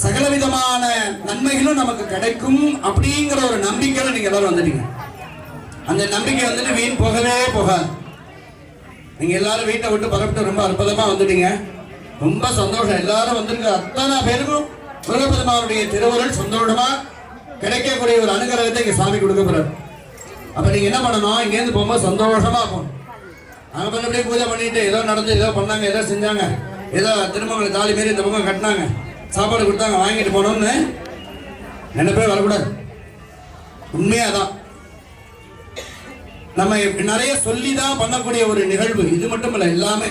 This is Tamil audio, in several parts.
சகலவிதமான நன்மைகளும் நமக்கு கிடைக்கும் அப்படிங்கிற ஒரு நம்பிக்கையில நீங்க எல்லாரும் வந்துட்டீங்க. அந்த நம்பிக்கை வந்துட்டு வீண் போகவே போகாது. நீங்க எல்லாரும் வீட்டை விட்டு பரப்பிட்டு ரொம்ப அற்புதமா வந்துட்டீங்க. ரொம்ப சந்தோஷம். எல்லாரும் வந்திருக்க அத்தனை பேருக்கும் முருகப்பெருமானுடைய திருவருள் சந்தோஷமா கிடைக்கக்கூடிய ஒரு அனுகிரகத்தை இங்க சாமி கொடுக்க போறாரு. அப்ப நீங்க என்ன பண்ணணும், இங்க இருந்து போகும்போது சந்தோஷமா போகணும். நாங்க பண்ணபடியே பூஜை பண்ணிட்டு ஏதோ நடந்து ஏதோ பண்ணாங்க, ஏதோ செஞ்சாங்க, ஏதோ திருமணங்களை தாலி மாரி இந்த பக்கம் கட்டினாங்க, சாப்பாடு கொடுத்தாங்க, வாங்கிட்டு போனோம்னு நினைப்பே வரக்கூடாது. உண்மையாதான் நம்ம நிறைய சொல்லிதான் பண்ணக்கூடிய ஒரு நிகழ்வு. இது மட்டும் இல்ல, எல்லாமே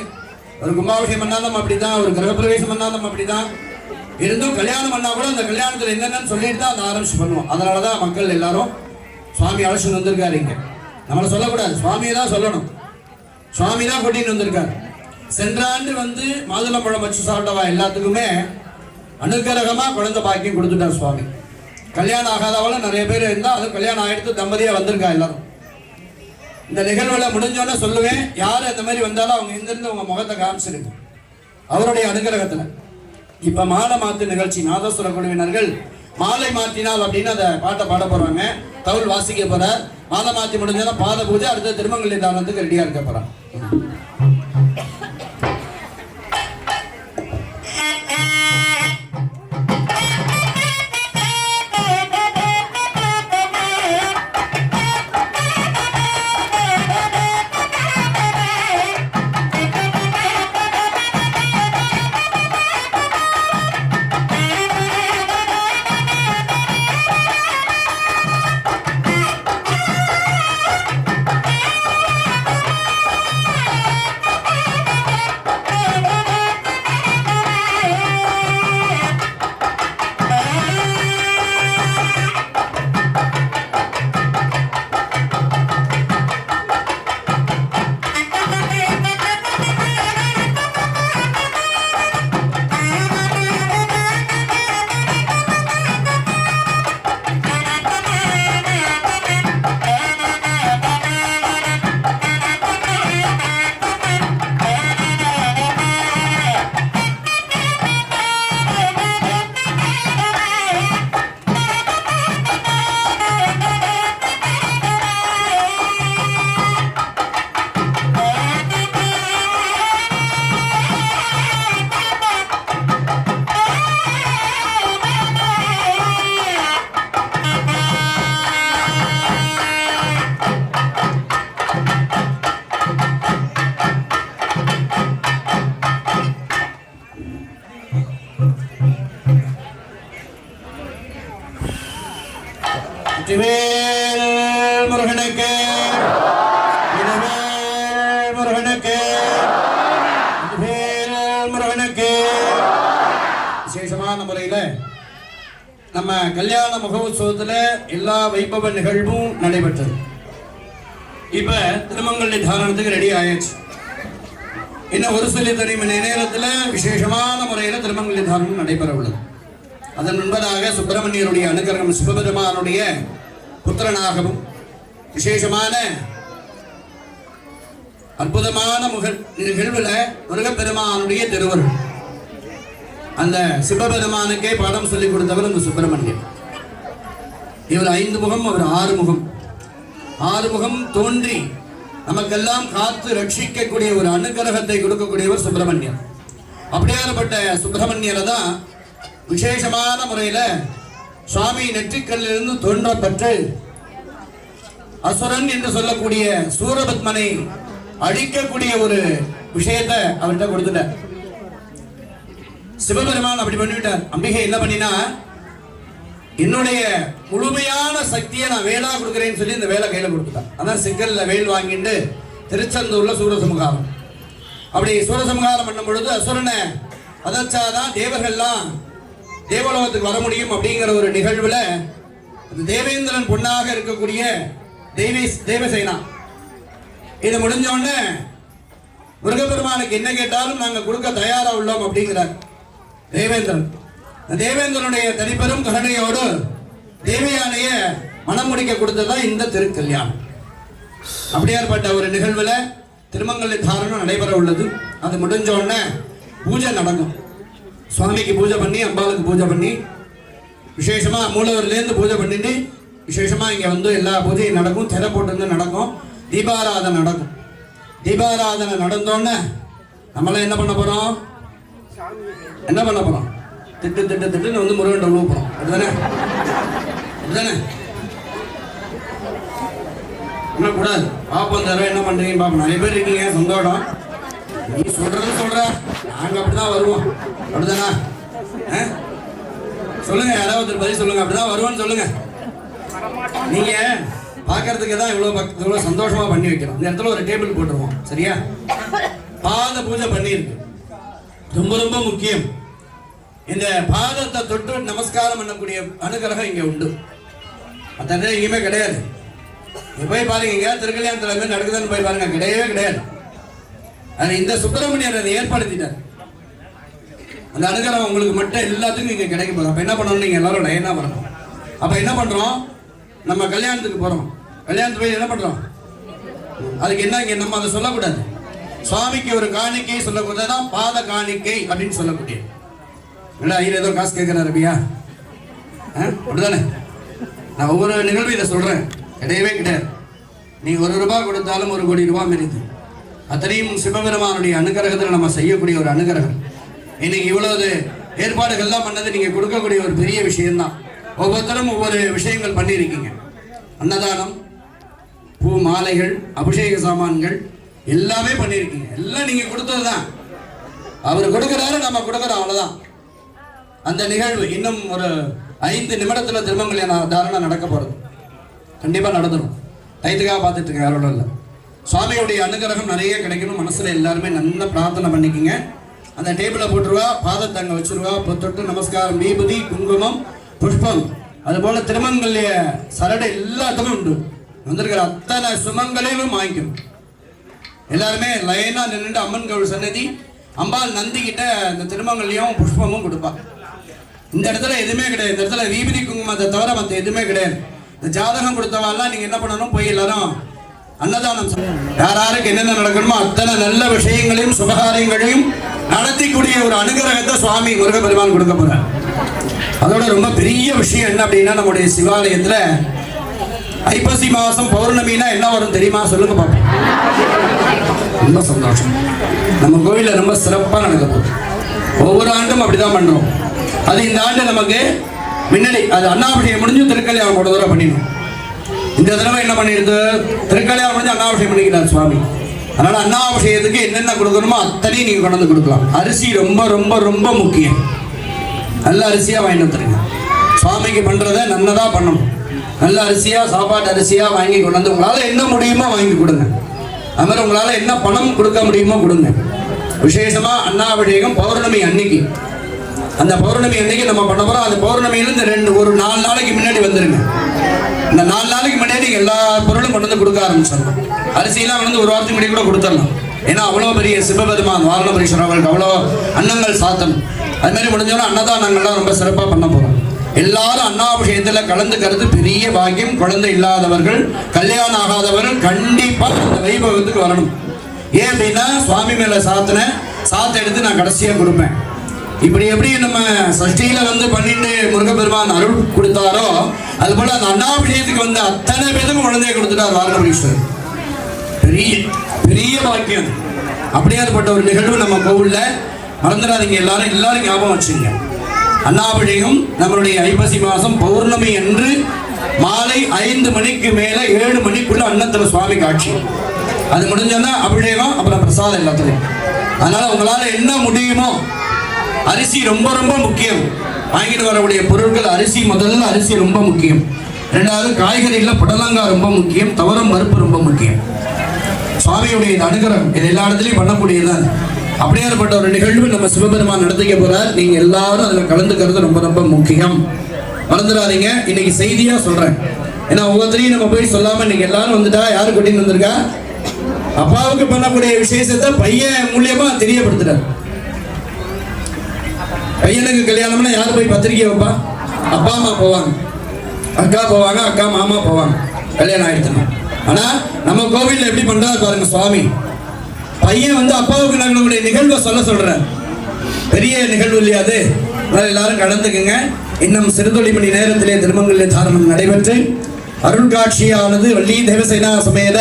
ஒரு கும்பாபிஷேகம் பண்ணாலும் அப்படிதான், ஒரு கிரகப்பிரவேசம் பண்ணாலும் அப்படிதான். இருந்தும் கல்யாணம் பண்ணா கூட அந்த கல்யாணத்துல என்னென்னு சொல்லிட்டு தான் அதை ஆரம்பிச்சு பண்ணுவோம். அதனாலதான் மக்கள் எல்லாரும் சுவாமி அழைச்சிட்டு வந்திருக்காரு. இங்க நம்மளை சொல்லக்கூடாது, சுவாமியை தான் சொல்லணும். சுவாமி தான் கூட்டிட்டு வந்திருக்காரு. சென்ற ஆண்டு வந்து மாதுளம்பழம் வச்சு சாப்பிட்டவா எல்லாத்துக்குமே அனுகிரகமா குழந்தை பாக்கியம் கொடுத்துட்டார் சுவாமி. கல்யாணம் ஆகாதவளும் நிறைய பேர் இருந்தா, அது கல்யாணம் ஆயிடுத்து தம்பதியா வந்திருக்கா எல்லாரும். இந்த நிகழ்வுல முடிஞ்சோன்னு சொல்லுவேன், யாரு அந்த மாதிரி வந்தாலும் அவங்க இங்கிருந்து உங்க முகத்தை காமிச்சிருங்க அவருடைய அனுகிரகத்துல. இப்ப மாலை மாத்து நிகழ்ச்சி, நாதஸ்வர குழுவினர்கள் மாலை மாற்றினால் அப்படின்னு அந்த பாட்டை பாட போறாங்க. தவுள் வாசிக்க போற. மாலை மாத்தி முடிஞ்சா பாத பூஜை, அடுத்த திருமங்கல்ய தானத்துக்கு ரெடியா இருக்க போறான். முருகனுக்கு முருகனுக்கு முருகனுக்கு. விசேஷமான முறையில நம்ம கல்யாண மகோத்சவத்துல எல்லா வைபவ நிகழ்வும் நடைபெற்றது. இப்ப திருமங்கல்ய தாரணத்துக்கு ரெடி ஆயாச்சு. இன்னும் ஒரு சில மணி நேரத்துல விசேஷமான முறையில திருமங்கல்ய தாரணம் நடைபெற உள்ளது. அதன் முன்பதாக சுப்பிரமணியருடைய அனுகிரகம், சிவபெருமானுடைய புத்திரனாகவும் விசேஷமான அற்புதமான நிகழ்வுல முருகப்பெருமானுடைய திருவருள். அந்த சிவபெருமானுக்கே பாடம் சொல்லிக் கொடுத்தவர் இந்த சுப்பிரமணியன். இவர் 5 முகம், அவர் 6 முகம். 6 முகம் தோன்றி நமக்கெல்லாம் காத்து ரட்சிக்கக்கூடிய ஒரு அனுகிரகத்தை கொடுக்கக்கூடியவர் சுப்பிரமணியன். அப்படியாகப்பட்ட சுப்பிரமணியரை தான் விசேஷமான முறையில சுவாமி நெற்றிக்கல்லிருந்து தோன்றப்பட்டு அசுரன் என்று சொல்லக்கூடிய சூரபத்மனை அழிக்கக்கூடிய ஒரு விஷயத்தை அவர்கிட்ட கொடுத்துட்டார். சிவபெருமான் அப்படி பண்ணிவிட்டார். அம்பிகை என்ன பண்ணினா, என்னுடைய முழுமையான சக்தியை நான் வேலா கொடுக்கிறேன்னு சொல்லி இந்த வேலை கையில கொடுத்துட்டான். அதான் சிக்கல்ல வேல் வாங்கிட்டு திருச்செந்தூர்ல சூரசம்ஹாரம். அப்படி சூரசம்ஹாரம் பண்ணும் பொழுது அசுரனை அதச்சாதான் தேவர்கள்லாம் தேவலோகத்துக்கு வர முடியும் அப்படிங்கிற ஒரு நிகழ்வுல தேவேந்திரன் பொண்ணாக இருக்கக்கூடிய தேவசேனா இது முடிஞ்ச உடனே முருகப்பெருமானுக்கு என்ன கேட்டாலும் நாங்க கொடுக்க தயாரா உள்ளோம் அப்படிங்கிறார் தேவேந்திரன். தேவேந்திரனுடைய தனிப்பெரும் கருணையோடு தேவயானைய மனம் முடிக்க கொடுத்ததுதான் இந்த திருக்கல்யாணம். அப்படியாற்பட்ட ஒரு நிகழ்வுல திருமங்கல்ய தாரணம் நடைபெற உள்ளது. அது முடிஞ்ச உடனே பூஜை நடக்கும். சுவாமிக்கு பூஜை பண்ணி அம்பாளுக்கு பூஜை பண்ணி விசேஷமா மூலவர்லேருந்து பூஜை பண்ணிட்டு விசேஷமா இங்க வந்து எல்லா பூஜையும் நடக்கும், திரை போட்டு நடக்கும், தீபாராதனை நடக்கும். தீபாராதனை நடந்தோடனே நம்மளாம் என்ன பண்ண போறோம்? என்ன பண்ண போறோம்? திட்டு திட்டு திட்டுன்னு வந்து முருகன் உழுவ போறோம். அப்படிதானே? அப்படிதானே? என்ன கூடாது. பாப்போம் தர என்ன பண்றீங்க பாப்போம். நிறைய பேர் இருக்கீங்க, சந்தோஷம். நீ சொல்றது சொல்ற, நாங்க அப்படிதான் வருவோம். அப்படிதானா? சொல்லுங்க, யாராவது பதில் சொல்லுங்க. அப்படிதான் வருவோம்னு சொல்லுங்க. நீங்க பாக்குறதுக்கு தான் இவ்வளவு சந்தோஷமா பண்ணி வைக்கிறோம். இந்த இடத்துல ஒரு டேபிள் போட்டுருவோம், சரியா? பாத பூஜை பண்ணியிருக்கு. ரொம்ப ரொம்ப முக்கியம். இந்த பாதத்தை தொட்டு நமஸ்காரம் பண்ணக்கூடிய அனுகிரகம் இங்க உண்டு. மற்ற எங்கேயுமே கிடையாது. போய் பாருங்க, திருக்கல்யாணத்துல நடக்குதுன்னு போய் பாருங்க, கிடையவே கிடையாது. இந்த சுப்பிரமணியர் அதை ஏற்படுத்திட்டார். அந்த அனுகிரகம் உங்களுக்கு மட்டும் எல்லாத்துக்கும் இங்க கிடைக்க போதும். அப்ப என்ன பண்ணணும்? நீங்க எல்லாரும் லைனா வரணும். அப்ப என்ன பண்றோம்? நம்ம கல்யாணத்துக்கு போறோம். கல்யாணத்துக்கு போய் என்ன பண்றோம்? அதுக்கு என்ன இங்க நம்ம அதை சொல்லக்கூடாது. சுவாமிக்கு ஒரு காணிக்கை சொல்லக்கூடாதான் பாத காணிக்கை அப்படின்னு சொல்லக்கூடிய. ஐயர் ஏதோ காசு கேட்கிறார் அப்படியா? அப்படிதானே? நான் ஒவ்வொரு நிகழ்வு இதை சொல்றேன், கிடையவே கிடையாது. நீங்க 1 ரூபாய் கொடுத்தாலும் 1 கோடி ரூபாய் மெரிது. அத்தனையும் சிவபெருமானுடைய அனுகிரகத்தில் நம்ம செய்யக்கூடிய ஒரு அனுகிரகம். இன்னைக்கு இவ்வளவு ஏற்பாடுகள்லாம் பண்ணது நீங்க கொடுக்கக்கூடிய ஒரு பெரிய விஷயம்தான். ஒவ்வொருத்தரும் ஒவ்வொரு விஷயங்கள் பண்ணியிருக்கீங்க. அன்னதானம், பூ மாலைகள், அபிஷேக சாமான்கள் எல்லாமே பண்ணியிருக்கீங்க. எல்லாம் நீங்க கொடுத்ததுதான். அவர் கொடுக்கிறாரு, நம்ம கொடுக்குறோம், அவ்வளவுதான். அந்த நிகழ்வு இன்னும் ஒரு 5 நிமிடத்துல திருமங்கல்யாண தாரணம் நடக்க போறது. கண்டிப்பா நடந்துடும். டைத்துக்காக பார்த்துட்டு இருக்க யாரோட இல்லை. சுவாமியுடைய அனுகிரகம் நிறைய கிடைக்கணும். மனசுல எல்லாருமே நல்லா பிரார்த்தனை பண்ணிக்கிங்க. அந்த டேபிளை போட்டுருவா, பாதத்தை அங்க வச்சிருவா, தொட்டு நமஸ்காரம், விபூதி, குங்குமம், புஷ்பம், அது போல திருமங்கல்ய சரடை எல்லாத்துக்கும் உண்டு. வந்திருக்கிற அத்தனை சுமங்களையும் வாங்கிக்கும். எல்லாருமே லைனா நின்று அம்மன் கோவில் சன்னதி அம்பாள் நந்தி கிட்ட இந்த திருமங்கல்யம் புஷ்பமும் கொடுப்பா. இந்த இடத்துல எதுவுமே கிடையாது. இந்த இடத்துல விபூதி குங்குமத்தை தவிர மற்ற எதுவுமே கிடையாது. இந்த ஜாதகம் கொடுத்தவாள்லாம் நீங்க என்ன பண்ணணும்? போய் எல்லாரும் அன்னதானம், யாருக்கு என்னென்ன நடக்கணுமோ அத்தனை நல்ல விஷயங்களையும் சுபகாரியங்களையும் நடத்திக்கூடிய ஒரு அனுகிரகத்தை சுவாமி முருகப்பெருமான் கொடுக்க போறார். அதோட ரொம்ப பெரிய விஷயம் என்ன அப்படின்னா, நம்முடைய சிவாலயத்துல ஐப்பசி மாசம் பௌர்ணமினா என்ன வரும் தெரியுமா? சொல்லுங்க பாப்போம். ரொம்ப சந்தோஷம். நம்ம கோயில ரொம்ப சிறப்பா நடக்க போகுது. ஒவ்வொரு ஆண்டும் அப்படிதான் பண்றோம். அது இந்த ஆண்டு நமக்கு முன்னாடி அது அண்ணாபிஷேகம் முடிஞ்சு திருக்கல்யாணம் ஒரு தடவை பண்ணிடணும். இந்த தடவை என்ன பண்ணிடுது? திருக்கல்யாணம் முடிஞ்சு அண்ணாபிஷேகம் பண்ணிக்கிறார் சுவாமி. அதனால அண்ணாபிஷேகத்துக்கு என்னென்ன கொடுக்கணுமோ அத்தனையும் நீங்க கொண்டு வந்து கொடுக்கலாம். அரிசி ரொம்ப ரொம்ப ரொம்ப முக்கியம். நல்ல அரிசியா வாங்கிட்டு வந்துருங்க. சுவாமிக்கு பண்றத நல்லதா பண்ணணும். நல்ல அரிசியா, சாப்பாட்டு அரிசியா வாங்கி கொண்டு வந்து உங்களால என்ன முடியுமோ வாங்கி கொடுங்க. அது மாதிரி உங்களால என்ன பணம் கொடுக்க முடியுமோ கொடுங்க. விசேஷமா அண்ணாபிஷேகம் பௌர்ணமி அன்னைக்கு, அந்த பௌர்ணமி அன்னைக்கு நம்ம பண்ண போறோம். அந்த பௌர்ணமியிலிருந்து ஒரு 4 நாளைக்கு முன்னாடி வந்துருங்க. இந்த 4 நாளைக்கு முன்னாடி எல்லா பொருளும் கொண்டு வந்து கொடுக்க ஆரம்பிச்சிடலாம். அரிசியெல்லாம் வந்து ஒரு வாரத்துக்கு முன்னாடி கூட கொடுத்துடலாம். ஏன்னா அவ்வளோ பெரிய சிவபெருமான் வாரணபுரீஸ்வரர் அவருக்கு அவ்வளோ அன்னங்கள் சாத்தணும். அது மாதிரி முடிஞ்சோன்னா அன்னதானங்கள்லாம் ரொம்ப சிறப்பாக பண்ண போகிறோம். எல்லாரும் அண்ணாபிஷேகத்தில் கலந்துக்கிறது பெரிய பாக்கியம். குழந்தை இல்லாதவர்கள், கல்யாணம் ஆகாதவர்கள் கண்டிப்பாக அந்த வைபவத்துக்கு வரணும். ஏன் அப்படின்னா சுவாமி மேலே சாத்தை எடுத்து நான் கடைசியாக கொடுப்பேன். இப்படி எப்படி நம்ம சஷ்டியில வந்து பண்ணிட்டு முருகப்பெருமான் அருள் கொடுத்தாரோ, அது போல அந்த அண்ணாபிஷேகத்துக்கு வந்து அத்தனை பேருக்கும் குழந்தைய கொடுத்துட்டார் வாரணபுரீஸ்வரர். பெரிய பெரிய பாக்கியம். அப்படியாப்பட்ட ஒரு நிகழ்வு நம்ம கோவில்ல மறந்துடாதீங்க. எல்லாரும் ஞாபகம் வச்சுங்க. அண்ணாபிஷேகம் நம்மளுடைய ஐப்பசி மாசம் பௌர்ணமி அன்று மாலை 5 மணிக்கு மேல 7 மணிக்குள்ள அன்னத்துல சுவாமி காட்சி. அது முடிஞ்சோன்னா அபிஷேகம், அப்புறம் பிரசாதம் எல்லாத்துலையும். அதனால உங்களால என்ன முடியுமோ, அரிசி ரொம்ப ரொம்ப முக்கியம். வாங்கிட்டு வரக்கூடிய பொருட்கள் அரிசி, முதல்ல அரிசி ரொம்ப முக்கியம். 2வது காய்கறிகளில் புடலங்காய் ரொம்ப முக்கியம். துவரம் பருப்பு ரொம்ப முக்கியம். சுவாமியுடைய இந்த அனுகிரகம் இது எல்லா இடத்துலையும் பண்ணக்கூடியதான். அப்படியேப்பட்ட ஒரு நிகழ்வு நம்ம சிவபெருமான் நடத்திக்க போறார். நீங்க எல்லாரும் அதுல கலந்துக்கிறது ரொம்ப ரொம்ப முக்கியம். மறந்துடாதீங்க. இன்னைக்கு செய்தியா சொல்றேன். ஏன்னா ஒவ்வொருத்தரையும் நம்ம போய் சொல்லாம இன்னைக்கு எல்லாரும் வந்துட்டா யாரு கொட்டின்னு வந்திருக்கா? அப்பாவுக்கு பண்ணக்கூடிய விசேஷத்தை பையன் மூலியமா தெரியப்படுத்துறாரு. பையனுக்கு கல்யாணம்னா யாரு போய் பத்திரிக்கை வைப்பா? அப்பா அம்மா போவாங்க, அக்கா போவாங்க, அக்கா மாமா போவாங்க. கல்யாணம் ஆயிடுச்சு. ஆனா நம்ம கோவில்ல எப்படி பண்றாரு பாருங்க சுவாமி. பையன் வந்து அப்பாவுக்கு நம்மளுடைய நிகழ்வை சொல்றார். பெரிய நிகழ்வு இல்லையா அது? எல்லாரும் கலந்துக்குங்க. இன்னும் சிறுதுளி மணி நேரத்திலே திருமங்கல்ய தாரணம் நடைபெற்று அருள் காட்சியானது வள்ளி தேவசேனா சமேத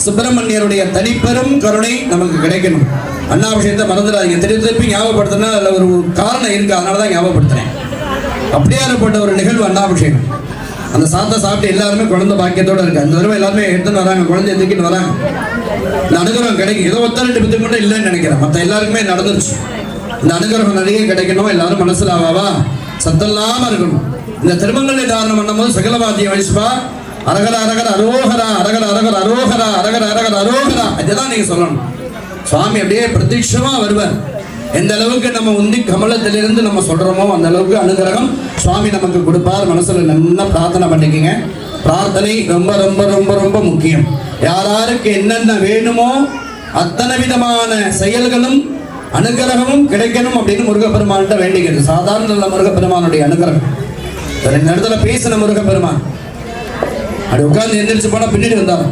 சுப்பிரமணியருடைய தனிப்பெரும் கருணை நமக்கு கிடைக்கணும். அண்ணாபிஷேகத்தை மறந்துடாதீங்க. திருப்பி ஞாபகப்படுத்தினா அதில் ஒரு காரணம் இருக்கு, அதனால தான் ஞாபகப்படுத்துறேன். அப்படியாப்பட்ட ஒரு நிகழ்வு அண்ணாபிஷேகம். அந்த சாத்தை சாப்பிட்டு எல்லாருமே குழந்தை பாக்கியத்தோட இருக்கு. அந்த தடவை எல்லாருமே எடுத்துன்னு வராங்க, குழந்தைய தூக்கிட்டு வராங்க. இந்த அனுகிரகம் கிடைக்கும். ஏதோ ஒத்த 2 பேத்துக்கு மட்டும் இல்லைன்னு நினைக்கிறேன், மற்ற எல்லாருக்குமே நடந்துருச்சு. இந்த அனுகிரகம் நிறைய கிடைக்கணும். எல்லாரும் மனசுல ஆவாவா சத்தல்லாம இருக்கணும். இந்த திருமங்கல்ய தாரணம் பண்ணும்போது சகலவாத்திய வயசுபா அரகர அரகர அரோகரா அரகர அரகர அரோகரா அரகர அரகர அரோகரா இதுதான் நீங்க சொல்லணும். சுவாமி அப்படியே பிரத்யட்சமா வருவார். எந்த அளவுக்கு நம்ம உந்தி கமலத்திலிருந்து நம்ம சொல்றோமோ அந்த அளவுக்கு அனுகிரகம் சுவாமி நமக்கு கொடுப்பார். மனசுல நல்லா பிரார்த்தனை பண்ணிக்கங்க. பிரார்த்தனை ரொம்ப ரொம்ப ரொம்ப ரொம்ப முக்கியம். யாராருக்கு என்னென்ன வேணுமோ அத்தனை விதமான செயல்களும் அனுகிரகமும் கிடைக்கணும் அப்படின்னு முருகப்பெருமான்கிட்ட வேண்டிக்கிறது. சாதாரண முருகப்பெருமானுடைய அனுகிரகம். இந்த இடத்துல பேசின முருகப்பெருமான் அப்படி உட்கார்ந்து எந்திரிச்சு போனா பின்னாடி வந்தார்.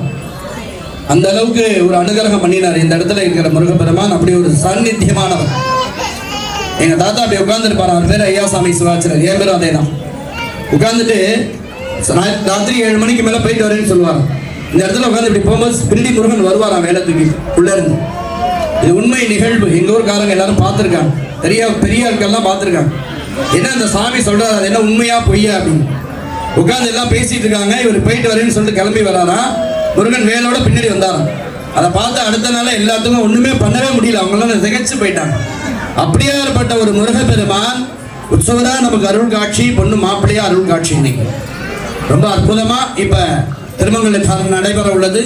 அந்த அளவுக்கு ஒரு அனுகிரகம் பண்ணினார் இந்த இடத்துல இருக்கிற முருகப்பெருமான். அப்படி ஒரு சாநித்தியமானவர். எங்க தாத்தா அப்படி உட்கார்ந்து இருப்பார். அவர் பேர் ஐயாசாமி சிவாச்சாரியர். என் பேரும் அதே தான். உட்கார்ந்துட்டு ராத்திரி 7 மணிக்கு மேல போயிட்டு வரேன்னு சொல்லுவாங்க. இந்த இடத்துல உட்காந்து இப்படி போகும்போது பின்னாடி முருகன் வருவாராம் வேலத்துக்கு உள்ள இருந்து. இது உண்மை நிகழ்வு. எங்க ஊருக்காரங்க எல்லாரும் பார்த்துருக்காங்க. பெரிய ஆட்கள்லாம் பார்த்துருக்காங்க. என்ன இந்த சாமி சொல்றாரு, அது என்ன உண்மையா பொய்யா அப்படின்னு உட்காந்து எல்லாம் பேசிட்டு இருக்காங்க. இவர் போயிட்டு வரேன்னு சொல்லிட்டு கிளம்பி வராரா. முருகன் வேலோட பின்னாடி வந்தாராம். அதை பார்த்து அடுத்த நாள் எல்லாத்துக்கும் ஒண்ணுமே பண்ணவே முடியல. அவங்களாம் திகைச்சு போயிட்டாங்க. அப்படியாப்பட்ட ஒரு முருகப்பெருமான் உற்சவரா நமக்கு அருள் காட்சி, பொண்ணு மாப்பிள்ளையா அருள் காட்சி. இன்னைக்கு ரொம்ப அற்புதமா இப்ப திருமங்கல்ய தாரணம் நடைபெற உள்ளது.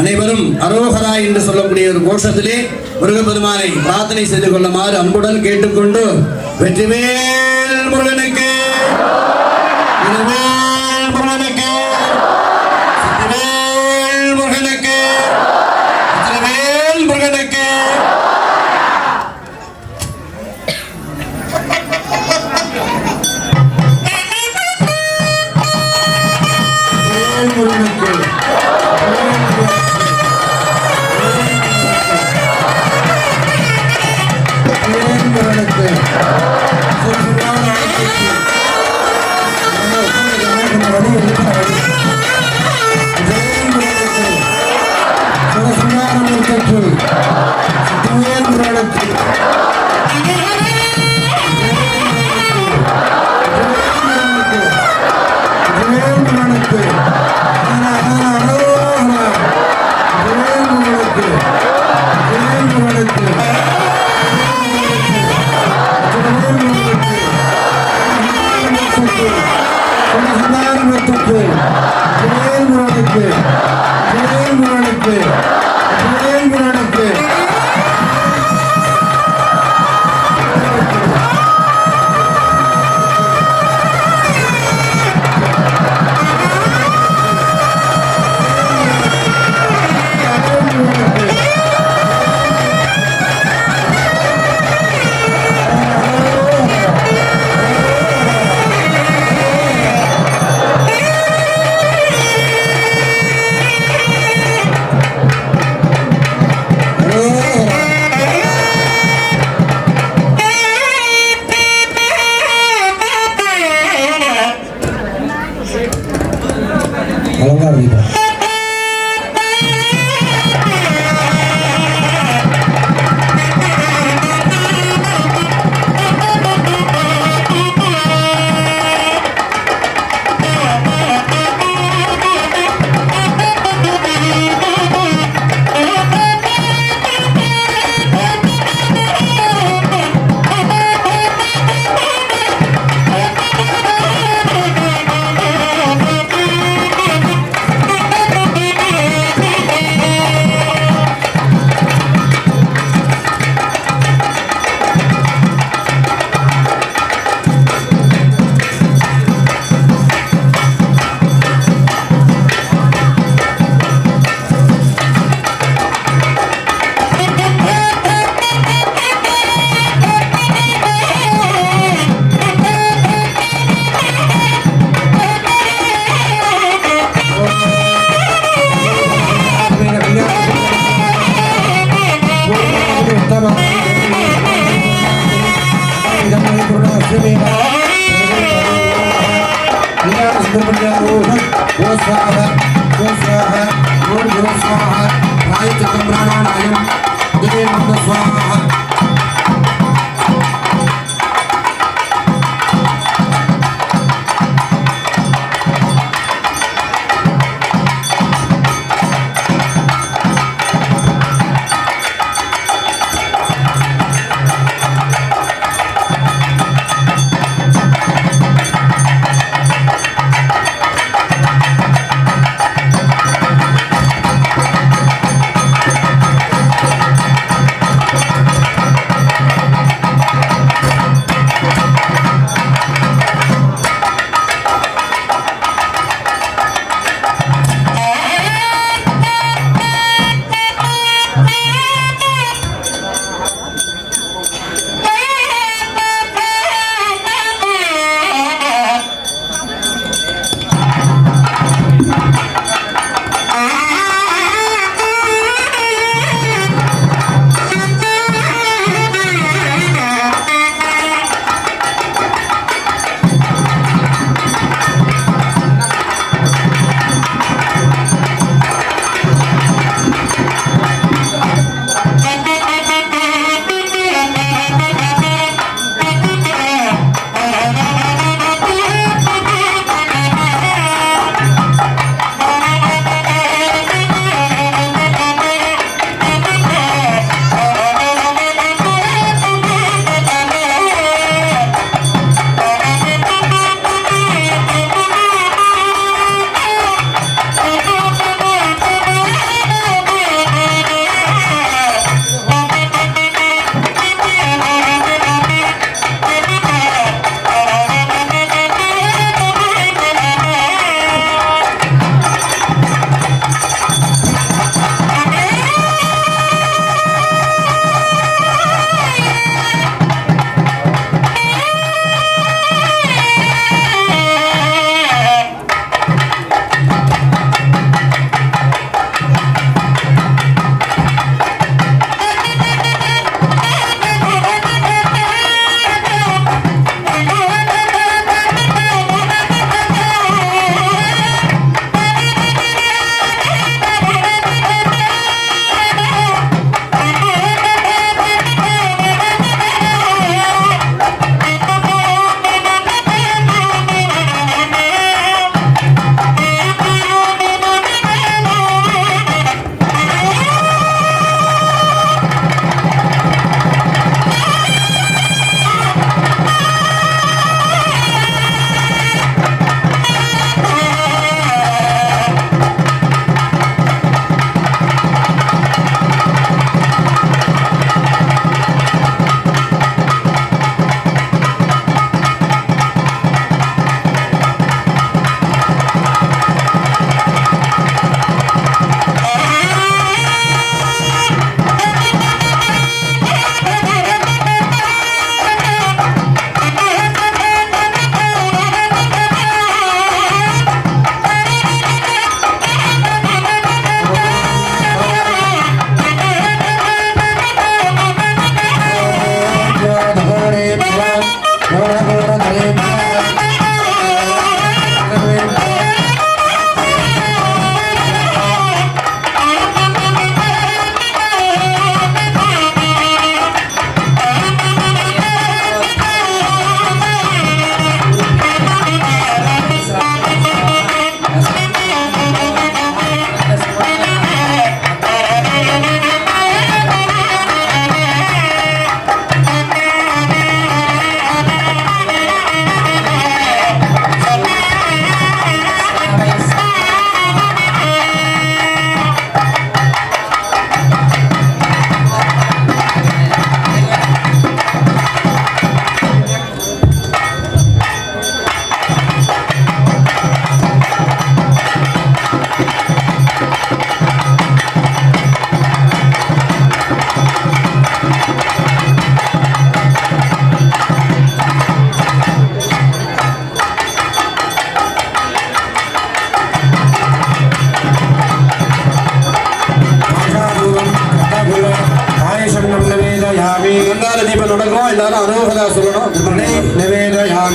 அனைவரும் அரோகரா என்று சொல்லக்கூடிய ஒரு கோஷத்திலே முருகப்பெருமானை பிரார்த்தனை செய்து கொள்ளுமாறு அன்புடன் கேட்டுக்கொண்டு வெற்றிவேல் முருகனுக்கு முருகனுக்கு முருகனுக்கு முருகனுக்கு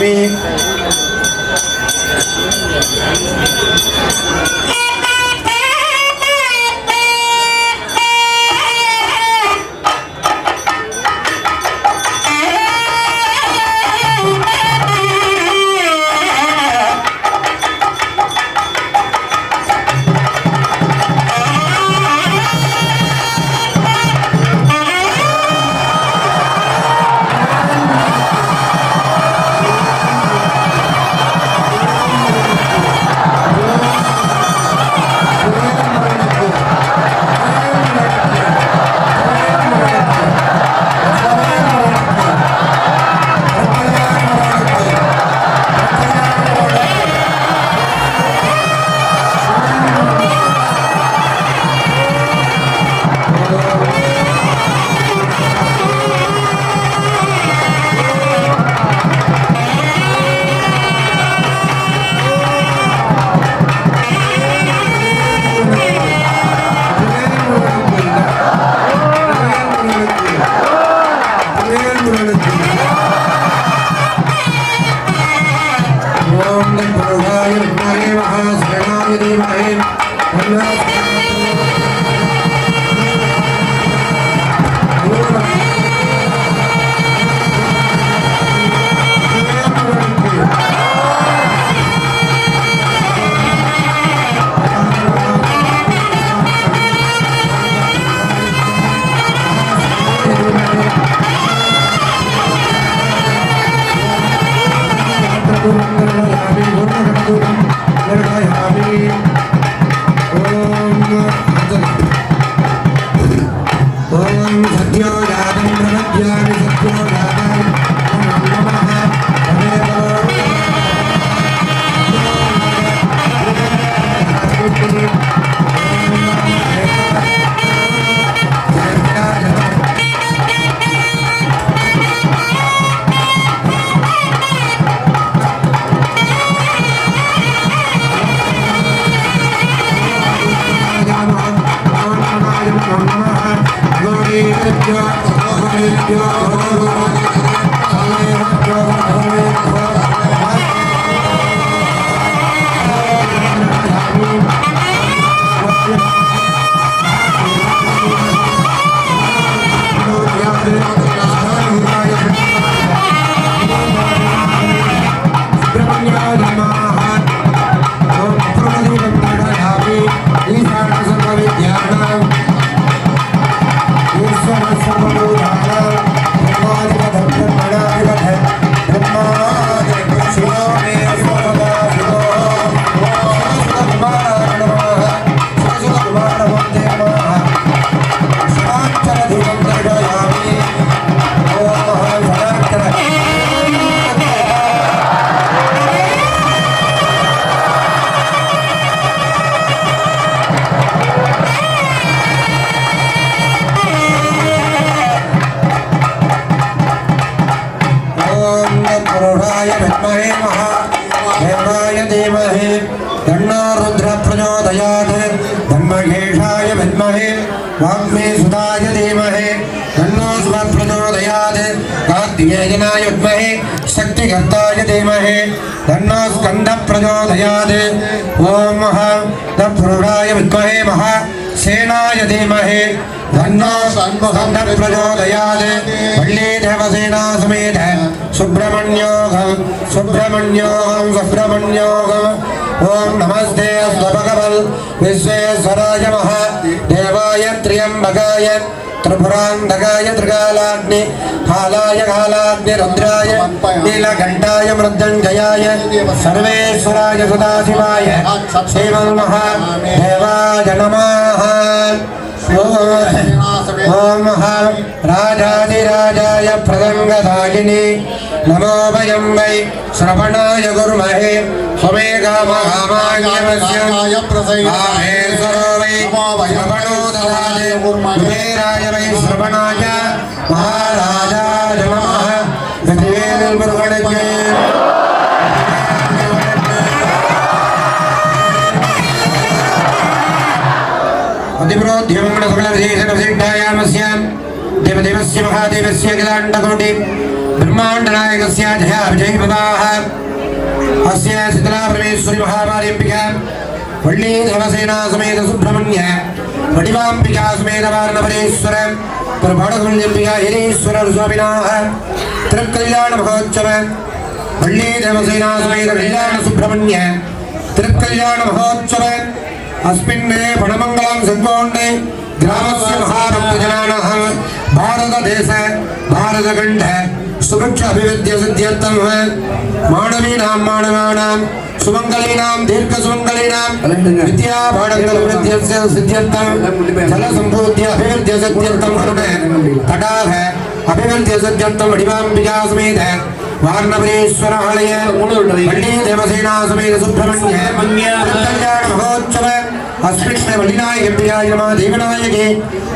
प्रदर्शयामि शक्तिकर्ताय धीमहि तन्नो स्कन्दः प्रचोदयात् ओम तत्पुरुषाय विद्महे महासेनाय धीमहि तन्नो स्कन्दः प्रचोदयात् वल्ली देवसेना समेत सुब्रह्मण्योऽहं ओम नमस्ते भगवन् विश्वेश्वराय महादेवाय त्र्यम्बकाय त्रिपुरांधकाय त्रिकालाग्नि हालाय कालाग्नि रुद्राय नीलकण्ठाय मृत्युञ्जयाय सर्वेश्वराय सदाशिवाय श्रीमन्महादेवाय नमः। ओम राजाधिराजाय प्रसंगदायिनी नमो वयं वै श्रवणाय गुर्महे स्वमेकामहामायमस्याय प्रसंगामेश्वरो वै श्रवणो ददाते कुबेराय वै श्रवणाय महाराजाय नमः। देवदेवस्य महादेवस्य अखिलाण्डकोटि ब्रह्म ब्रह्माण्डनायकस्य जया विजयप्रदाः अस्य शीतला परमेश्वरी महामारीम्बिका वल्ली देवसेना समेत सुब्रह्मण्य वडिवाम्बिका समेत वारणपरेश्वर प्रभाडकुण्डिम्बिका हिरीश्वर स्वामिनाः तिरुकल्याण महोत्सव वल्ली देवसेना समेत कल्याण सुब्रह्मण्य तिरुकल्याण महोत्सव अस्मिन् फणमङ्गलं संकोण्डे ग्रामस्य महाभक्तजनानाः भारतदेश भारतखण्ड सुभिक्ष अभिवृद्धि सिद्ध्यर्थं मानवीनां मानवानां सुमङ्गलीनां दीर्घसुमङ्गलीनां विद्या भाडङ्गलवृद्ध्यस्य सिद्ध्यर्थं जलसम्पूर्ति अभिवृद्धि सिद्ध्यर्थं तटाः अभिवृद्धि सिद्ध्यर्थं वडिवाम्बिका समेत वारणपरेश्वर आलय वल्ली देवसेना समेत सुब्रह्मण्य कल्याण महोत्सव अस्मिन् वल्लीनायकम्बिकाय नमः देवनायके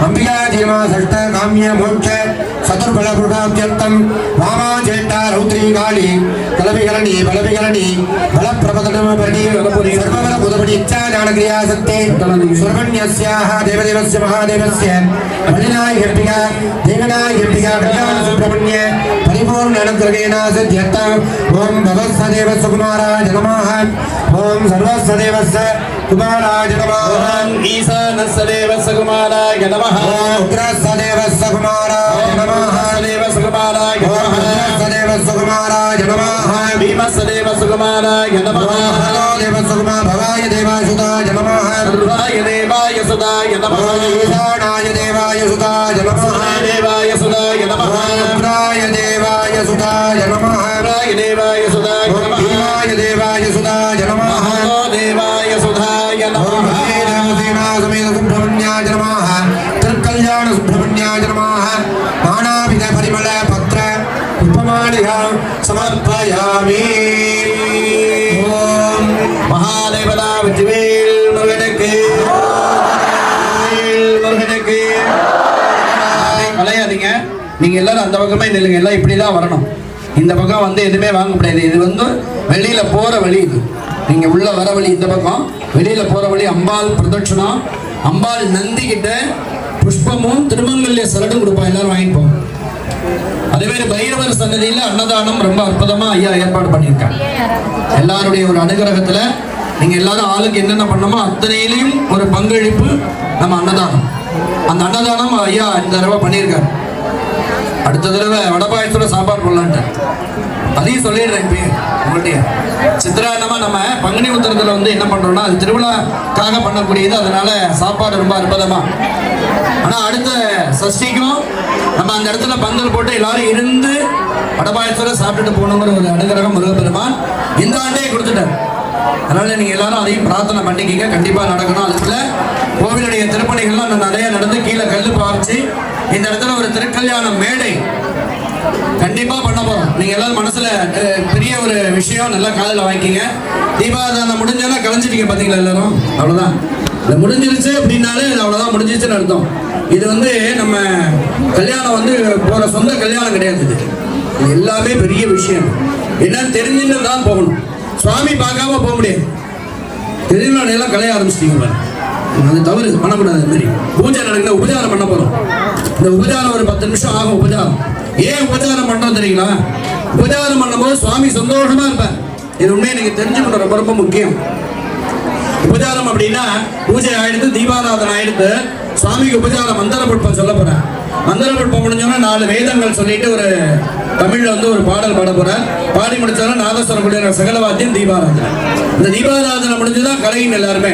अम्बिकायै नमः षष्ठ काम्य मोक्ष चतुर्बलपुरुषाभ्यर्थं वामा चेष्टा रौद्री काली कलविकरणी बलविकरणी बलप्रपदनमपरि सर्वबलबुधपरि इच्छाज्ञानक्रियासक्ते सुब्रह्मण्यस्याः देवदेवस्य महादेवस्य वल्लीनायकम्बिका देवनायकम्बिका कल्याण सुब्रह्मण्य परिपूर्ण अनुग्रहेण सिद्ध्यर्थं ओम भवस्सदेव सुकुमाराय नमः ओम सर्वस्सदेवस्य कुमाराय नमः ओम ईशानस्सदेवस्य कुमाराय नमः ओम उग्रस्सदेवस्य कुमाराय नमः देवस्य कुमाराय नमः सदेवस्य कुमाराय नमः भीमस्सदेवस्य कुमाराय नमः देवस्य कुमार भवाय देवासुताय नमः सर्वाय देवाय सुताय नमः ईशानाय देवाय सुताय नमः देवाय सुताय नमः उग्राय देवाय सुताय नमः राय देवाय सुताय नमः भीमाय देवाय सुताय नमः देवाय सुताय नमः देवसेना समेत सुब्रह्मण्याय नमः तिरुकल्याण सुब्रह्मण्याय नमः नानाविध परिमल पत्र पुष्पमालिका समर्पयामि ओम महादेवता विजयवेल मुरुगனுக்கு முருகனுக்கு கலையாதீங்க. நீங்க எல்லாரும் அந்த பக்கமே நில்லுங்க. எல்லாம் இப்படி தான் வரணும். இந்த பக்கம் வந்து எதுவுமே வாங்க முடியாது. இது வந்து வெளியில போற வழி. இது நீங்க உள்ள வர வழி இந்த பக்கம், வெளியில போற வழி அம்பாள் பிரதட்சணம். அம்பாள் நந்தி கிட்ட புஷ்பமும் திருமங்கல்ய சரடும் கொடுப்பா. எல்லாரும் வாங்கிட்டு போங்க. அதே மாதிரி பைரவர் சன்னதியில அன்னதானம் ரொம்ப அற்புதமா ஐயா ஏற்பாடு பண்ணியிருக்காங்க. எல்லாருடைய ஒரு அனுகிரகத்துல நீங்க எல்லாரும் ஆளுக்கு என்னென்ன பண்ணணுமோ அத்தனையிலையும் ஒரு பங்களிப்பு நம்ம அன்னதானம். அந்த அன்னதானம் ஐயா இந்த தடவை பண்ணியிருக்காரு. அடுத்த தடவை வடபாயத்தோட சாப்பாடு போடலான்ட்டு அதையும் சொல்லிடுறேன். இப்போ உங்கள்கிட்ட சித்திரானமா நம்ம பங்குனி உத்தரத்துல வந்து என்ன பண்றோம்னா அது திருவிழாக்காக பண்ணக்கூடியது. அதனால சாப்பாடு ரொம்ப அற்புதமா. ஆனா அடுத்த சஷ்டிக்கும் நம்ம அந்த இடத்துல பந்தல் போட்டு எல்லாரும் இருந்து வடபாயத்தோட சாப்பிட்டுட்டு போகணுங்கிற ஒரு அனுகிரகம் முருகப்பெருமான் இந்த ஆண்டே கொடுத்துட்டார். அதனால நீங்க எல்லாரும் அதையும் பிரார்த்தனை பண்ணிக்கிங்க. கண்டிப்பா நடக்கணும். அதுக்குள்ள கோவிலுடைய திருப்பணிகள்லாம் நிறைய நடந்து கீழே கல்லு பாய்ச்சி இந்த இடத்துல ஒரு திருக்கல்யாண மேடை கண்டிப்பா பண்ண போறோம். நீங்க எல்லாரும் மனசுல பெரிய ஒரு விஷயம் நல்லா காலையில வாங்கிக்கிங்க. தீபாவளி முடிஞ்சாலும் கலைஞ்சிட்டீங்க பாத்தீங்களா எல்லாரும். அவ்வளவுதான். இது முடிஞ்சிருச்சு அப்படின்னாலே அவ்வளவுதான் முடிஞ்சிருச்சுன்னு அர்த்தம். இது வந்து நம்ம கல்யாணம் வந்து போற சொந்த கல்யாணம் கிடையாது. இது எல்லாமே பெரிய விஷயம். என்னன்னு தெரிஞ்சுன்னு தான் போகணும். சுவாமி பார்க்காம போக முடியாது. திருவிழாடையெல்லாம் கலைய ஆரம்பிச்சிட்டீங்க. அது தவறு பண்ணக்கூடாது. அது மாதிரி பூஜை நடக்குது. உபச்சாரம் பண்ண போறோம். இந்த உபச்சாரம் ஒரு 10 நிமிஷம் ஆகும். உபச்சாரம் ஏன் உபச்சாரம் பண்றோம் தெரியுங்களா? உபச்சாரம் பண்ணும்போது சுவாமி சந்தோஷமா இருப்பார். இது உண்மையை நீங்க தெரிஞ்சுக்கணும். ரொம்ப ரொம்ப முக்கியம். உபச்சாரம் அப்படின்னா பூஜை ஆயிடுத்து, தீபாராதனை ஆயிடுத்து, சுவாமிக்கு உபச்சாரம் மந்திர புட்பம் சொல்ல போறேன். மந்திர புட்பம் முடிஞ்சோன்னா 4 வேதங்கள் சொல்லிட்டு ஒரு தமிழ்ல வந்து ஒரு பாடல் பாட போறேன். பாடி முடிச்சாலும் நாதஸ்வரம் கூடிய சகலவாத்தியம் தீபாராதனை. இந்த தீபாராதனை முடிஞ்சுதான் கலையின் எல்லாருமே.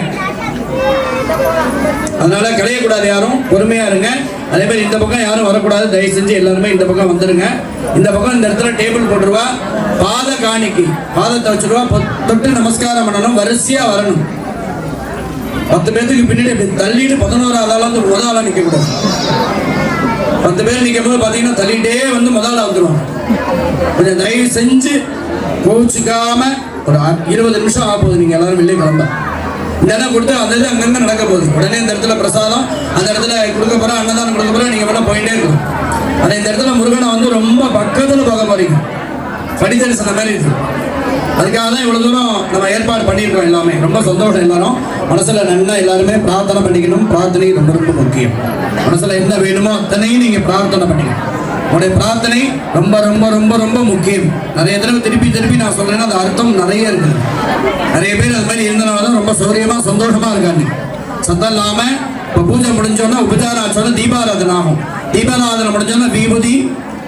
அதனால கலையக்கூடாது. யாரும் பொறுமையா இருங்க. அதே மாதிரி இந்த பக்கம் யாரும் வரக்கூடாது. தயவு செஞ்சு எல்லாருமே இந்த பக்கம் வந்துருங்க. இந்த பக்கம் இந்த இடத்துல டேபிள் போட்டுருவா. பாத காணிக்கு பாதத்தை வச்சிருவா. தொட்டு நமஸ்காரம் பண்ணணும். வரிசையா வரணும். 10 பேருக்கு பின்னாடி அப்படி தள்ளிட்டு 11ஆவது ஆளா வந்து முதல் ஆளா நிக்க கூடாது. 10 பேர் நிற்கும் போது பாத்தீங்கன்னா தள்ளிட்டே வந்து முதல் ஆளா வந்துருவாங்க. கொஞ்சம் தயவு செஞ்சு கோச்சுக்காம ஒரு 20 நிமிஷம் ஆக போகுது. நீங்க எல்லாரும் வெளியே கிளம்ப இந்த இடம் கொடுத்து அந்த இது அங்கங்க நடக்க போகுது. உடனே இந்த இடத்துல பிரசாதம், அந்த இடத்துல கொடுக்க போறோம், அன்னதானம் கொடுக்க போறோம். நீங்க வேணா போயிட்டே இருக்கும். ஆனா இந்த இடத்துல முருகனை வந்து ரொம்ப பக்கத்துல பார்க்க போறீங்க. படித்தரிசன மாதிரி இருக்கு. அதுக்காக தான் இவ்வளவு தூரம் நம்ம ஏற்பாடு பண்ணியிருக்கோம். எல்லாமே ரொம்ப சந்தோஷம். எல்லாரும் மனசுல நல்லா எல்லாருமே பிரார்த்தனை பண்ணிக்கணும். பிரார்த்தனை ரொம்ப ரொம்ப முக்கியம். மனசுல என்ன வேணுமோ அத்தனையும் நீங்க பிரார்த்தனை பண்ணிக்கணும். உங்களுடைய பிரார்த்தனை ரொம்ப ரொம்ப ரொம்ப ரொம்ப முக்கியம். நிறைய தடவை திருப்பி திருப்பி நான் சொல்றேன்னா அது அர்த்தம் நிறைய இருக்குது. நிறைய பேர் அது மாதிரி இருந்தனால தான் ரொம்ப சௌரியமா சந்தோஷமா இருக்காங்க. சத்தம் இல்லாம இப்போ பூஜை முடிஞ்சோன்னா உபச்சாரம் ஆச்சோன்னா தீபாராதனை ஆகும். தீபாராதனை முடிஞ்சோன்னா விபூதி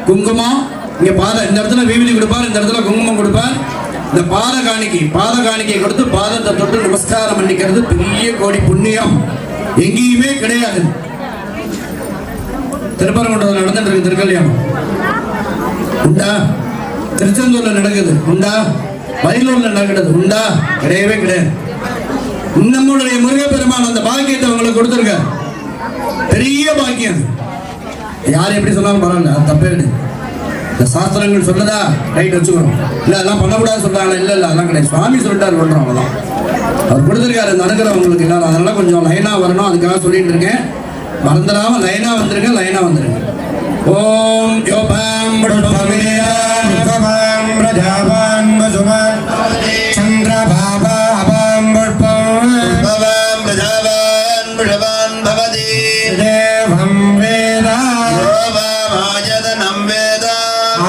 குங்குமம் இங்கே இந்த இடத்துல விபூதி கொடுப்பார், இந்த இடத்துல குங்குமம் கொடுப்பார். இந்த பாத காணிக்கை கொடுத்து பாதத்தை தொட்டு நமஸ்காரம் பண்ணிக்கிறது பெரிய கோடி புண்ணியம். எங்கேயுமே கிடையாது. திருப்பரங்குன்றம் நடந்துட்டு இருக்கு திருக்கல்யாணம் உண்டா? திருச்செந்தூர்ல நடக்குது உண்டா? வயலூர்ல நடக்கிறது உண்டா? கிடையவே கிடையாது. நம்முடைய முருகப்பெருமான் அந்த பாக்கியத்தை உங்களுக்கு கொடுத்துருக்க பெரிய பாக்கியம். யார் எப்படி சொன்னாலும் பரவாயில்ல, அது தப்பே கிடையாது. இந்த சாஸ்திரங்கள் சொல்லுதா ரைட் வச்சுக்கிறோம். இல்லை அதெல்லாம் பண்ணக்கூடாது சொல்றாங்களா? இல்லை அதெல்லாம் கிடையாது. சுவாமி சொல்லிட்டாரு பண்றோம், அவ்வளோதான். அவர் கொடுத்துருக்காரு அந்த அனுகிரகங்களுக்கு எல்லாரும். அதனால கொஞ்சம் லைனா வரணும், அதுக்காக சொல்லிட்டு இருக்கேன். மறந்துடாம லைனா வந்துருங்க. ஓம் யோபம் பிரஜாவான் வசுமான் சந்திரபாபா அபாம் புஷ்பம் பிரஜாவான் புஷவான் பவதி தேவம் வேதா ஆயதனம் வேதா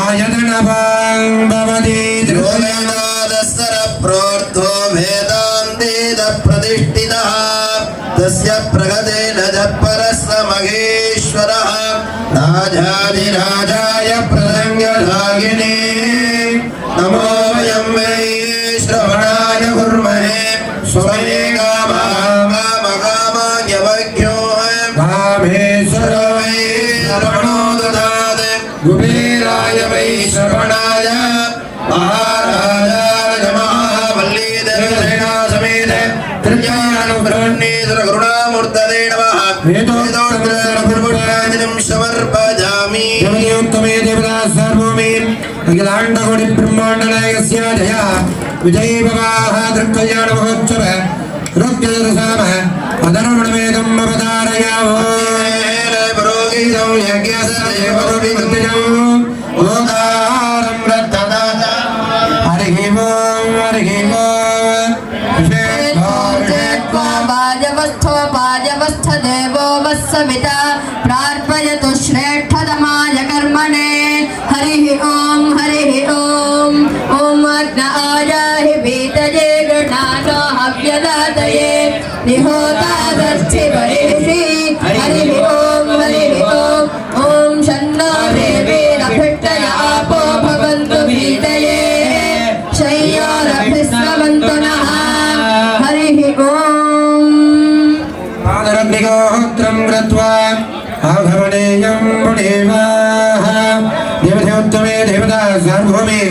ஆயதனபாங் பவதி யோவேதாதஸ்ஸர ப்ரோர்த்தோ வேதாந்தேத பிரதிஷ்டிதः தஸ்ய பிரகதேன ஜப்பரஸ்ஸ மகேஸ்வரः ராஜாதிராஜாய பிரதங்யதாகினே நமோ வயம் வை ஸ்ரவணாய குர்மஹே ஸ்வமே காமாகாமாயவக்யோ காமேஸ்வர வை ஸ்ரவணோ ததாத் குபேராய வை ஸ்ரவணாய மகாராஜாய மகாவல்லீதேன சமேத திருஞானபிரமணேஸ்வர கருணாமூர்த்ததே நமः வேதோக்தம் சமர்ப்பயாமி யமனியோக்தமே தேவதா சர்வமே அகிலாண்டகோடி பிரம்மாண்டநாயகஸ்ய ஜய விஜய பவாஹ திருக்கல்யாண மகோத்சவ ருக்யதரசாம அதரமணமேதம் அவதாரயாவோ புரோகிதம் யஜ்ஞஸ்ய தேவருவிமத்தியம் ஓகாரம் ரத்ததாத ஹரிஹி ஓம் पाजवस्थ देवो वत्सविता प्रार्पयतु श्रेष्ठतमाय कर्मणे हरिः ॐ ॐ अग्नायाहि वीतये गणानो हव्यदातये निहोतादर्शिवरिषि हरिः ॐ ॐ शन्नो देवीरभिष्टय आपो भवन्तु वीतये शय्यारभिस्रवन्तु नः हरिः ॐ पादरग्निगोत्रं कृत्वा आघवनेयं पुणेवाः देवदेवोत्तमे देवता सार्वभौमे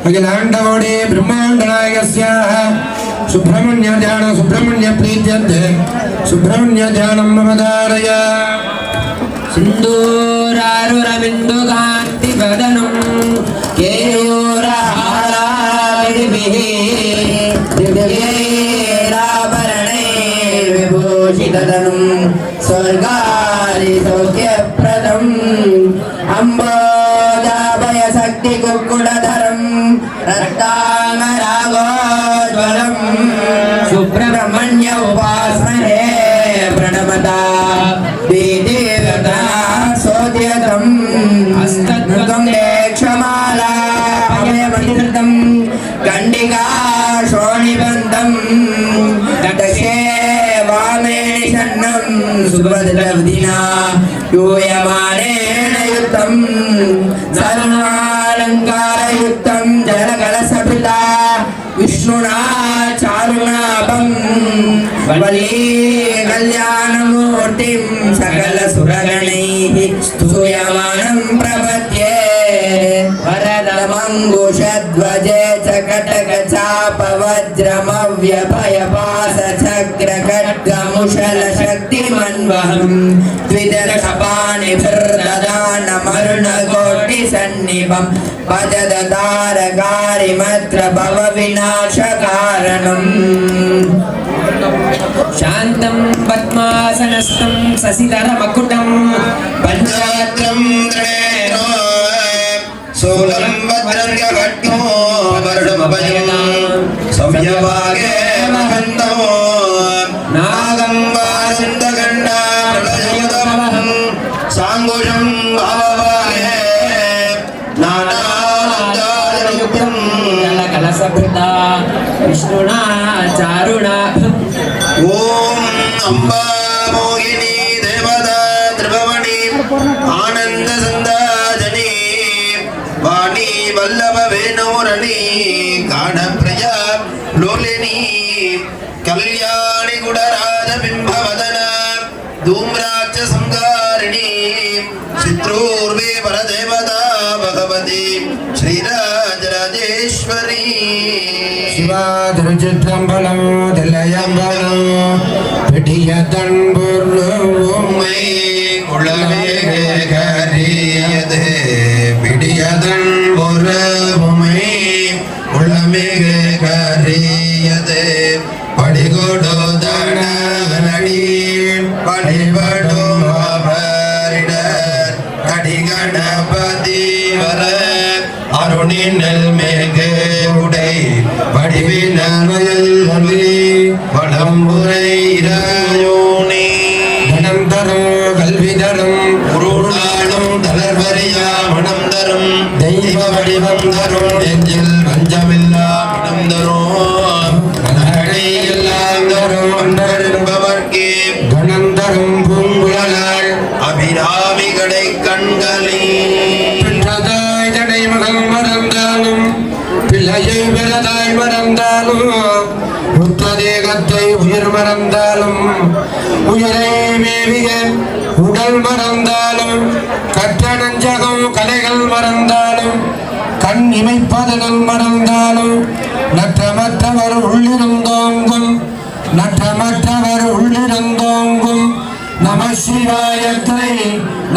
अखिलाण्डकोटि ब्रह्माण्डनायकस्याः सुब्रह्मण्यप्रीत्यर्थे सुब्रह्मण्यध्यानम् अवधारय सिन्दूरारुरविन्दुकान्तिवदनं केयूरहारादिभिः दिव्यैराभरणैर्विभूषिततनुं स्वर्गादिसौख्यप्रदम् अम्बोजाभयशक्तिकुक्कुटधरं रक्तामरागोज्ज्वलम् सुब्रह्मण्य उपास्महे प्रणमता सोद्यतम् हस्तद्वतं लेक्षमाला अभयमण्डितं कण्डिका शोणिबन्धं दक्षे वामे निषण्णं सुभद्रवदिना यूयमानेन युक्तं सर्वालङ्कारयुक्तं जलकलशपिता विष्णुना चारुणाभं वल्ली कल्याणमूर्तिं सकलसुरगणैः स्तूयमानं प्रपद्ये वरदमङ्कुशध्वजे चकटकचापवज्रमव्यभयपाशचक्रखड्गमुशलशक्तिमन्वहं द्विदर्शपाणिभिर्ददानमरुणकोटिसन्निभं भजदतारकारिमत्र भवविनाशकारणम् शान्तं पद्मासनस्थं शशिधरमकुटं पञ्चवक्त्रं गणेनो शूलं वज्रङ्गभट्टो वरुणमभयं सौम्यभागे महन्तो नागं वासन्तगण्डामलयुतमहं साङ्गुषं भावभागे चारुणाभम् ஓம் அம்பா மோகினி தேவதா திரிபவணி ஆனந்த சந்தாஜனி வாணி வல்லப வேணோரணி காண பிரியா லோலினி கல்யாணி குடராஜ பிம்பவதன धूम्राक्ष संगारिणी चित्रूर्वे परदेवता भगवती श्रीराजराजेश्वरी शिवा திருச்சிற்றம்பலம் தில்லையம்பலம் பெட்டிய தன்புருமை உளவே கரியது பிடியதன் பொருமை உளமிக கரியது படிகொடு தனவனடி படிபடும் அவரிடர் அடிகணபதி வர அருணினல் மேகு உடை வடிவினல் வளம்புரை இராயோனே மனம் தரும் கல்வி தரும் உருளாலும் தளர்வரியா மனம் தரும் தெய்வ வடிவம் தரும் நெஞ்சில் வஞ்சமில்லா மனம் தரும் நகடை எல்லாம் தரும் அன்பர்பவர்க்கே கணம் தரும் பூங்குழலாள் அபிராமிகளை கண்களே பெற்றதாய் தடை மகள் மறந்தாலும் பிள்ளையை பெறதாய் மறந்தாலும் உத்த தேகத்தை உயிர் மறந்தாலும் உயிரை மேவிய உடல் மறந்தாலும் கற்ற நஞ்சகம் கலைகள் மறந்தாலும் கண் இமைப்பதனால் மறந்தாலும் நற்றமற்றவர் உள்ளிருந்தோங்கும் நற்றமற்றவர் உள்ளிருந்தோங்கும் நம சிவாயத்தை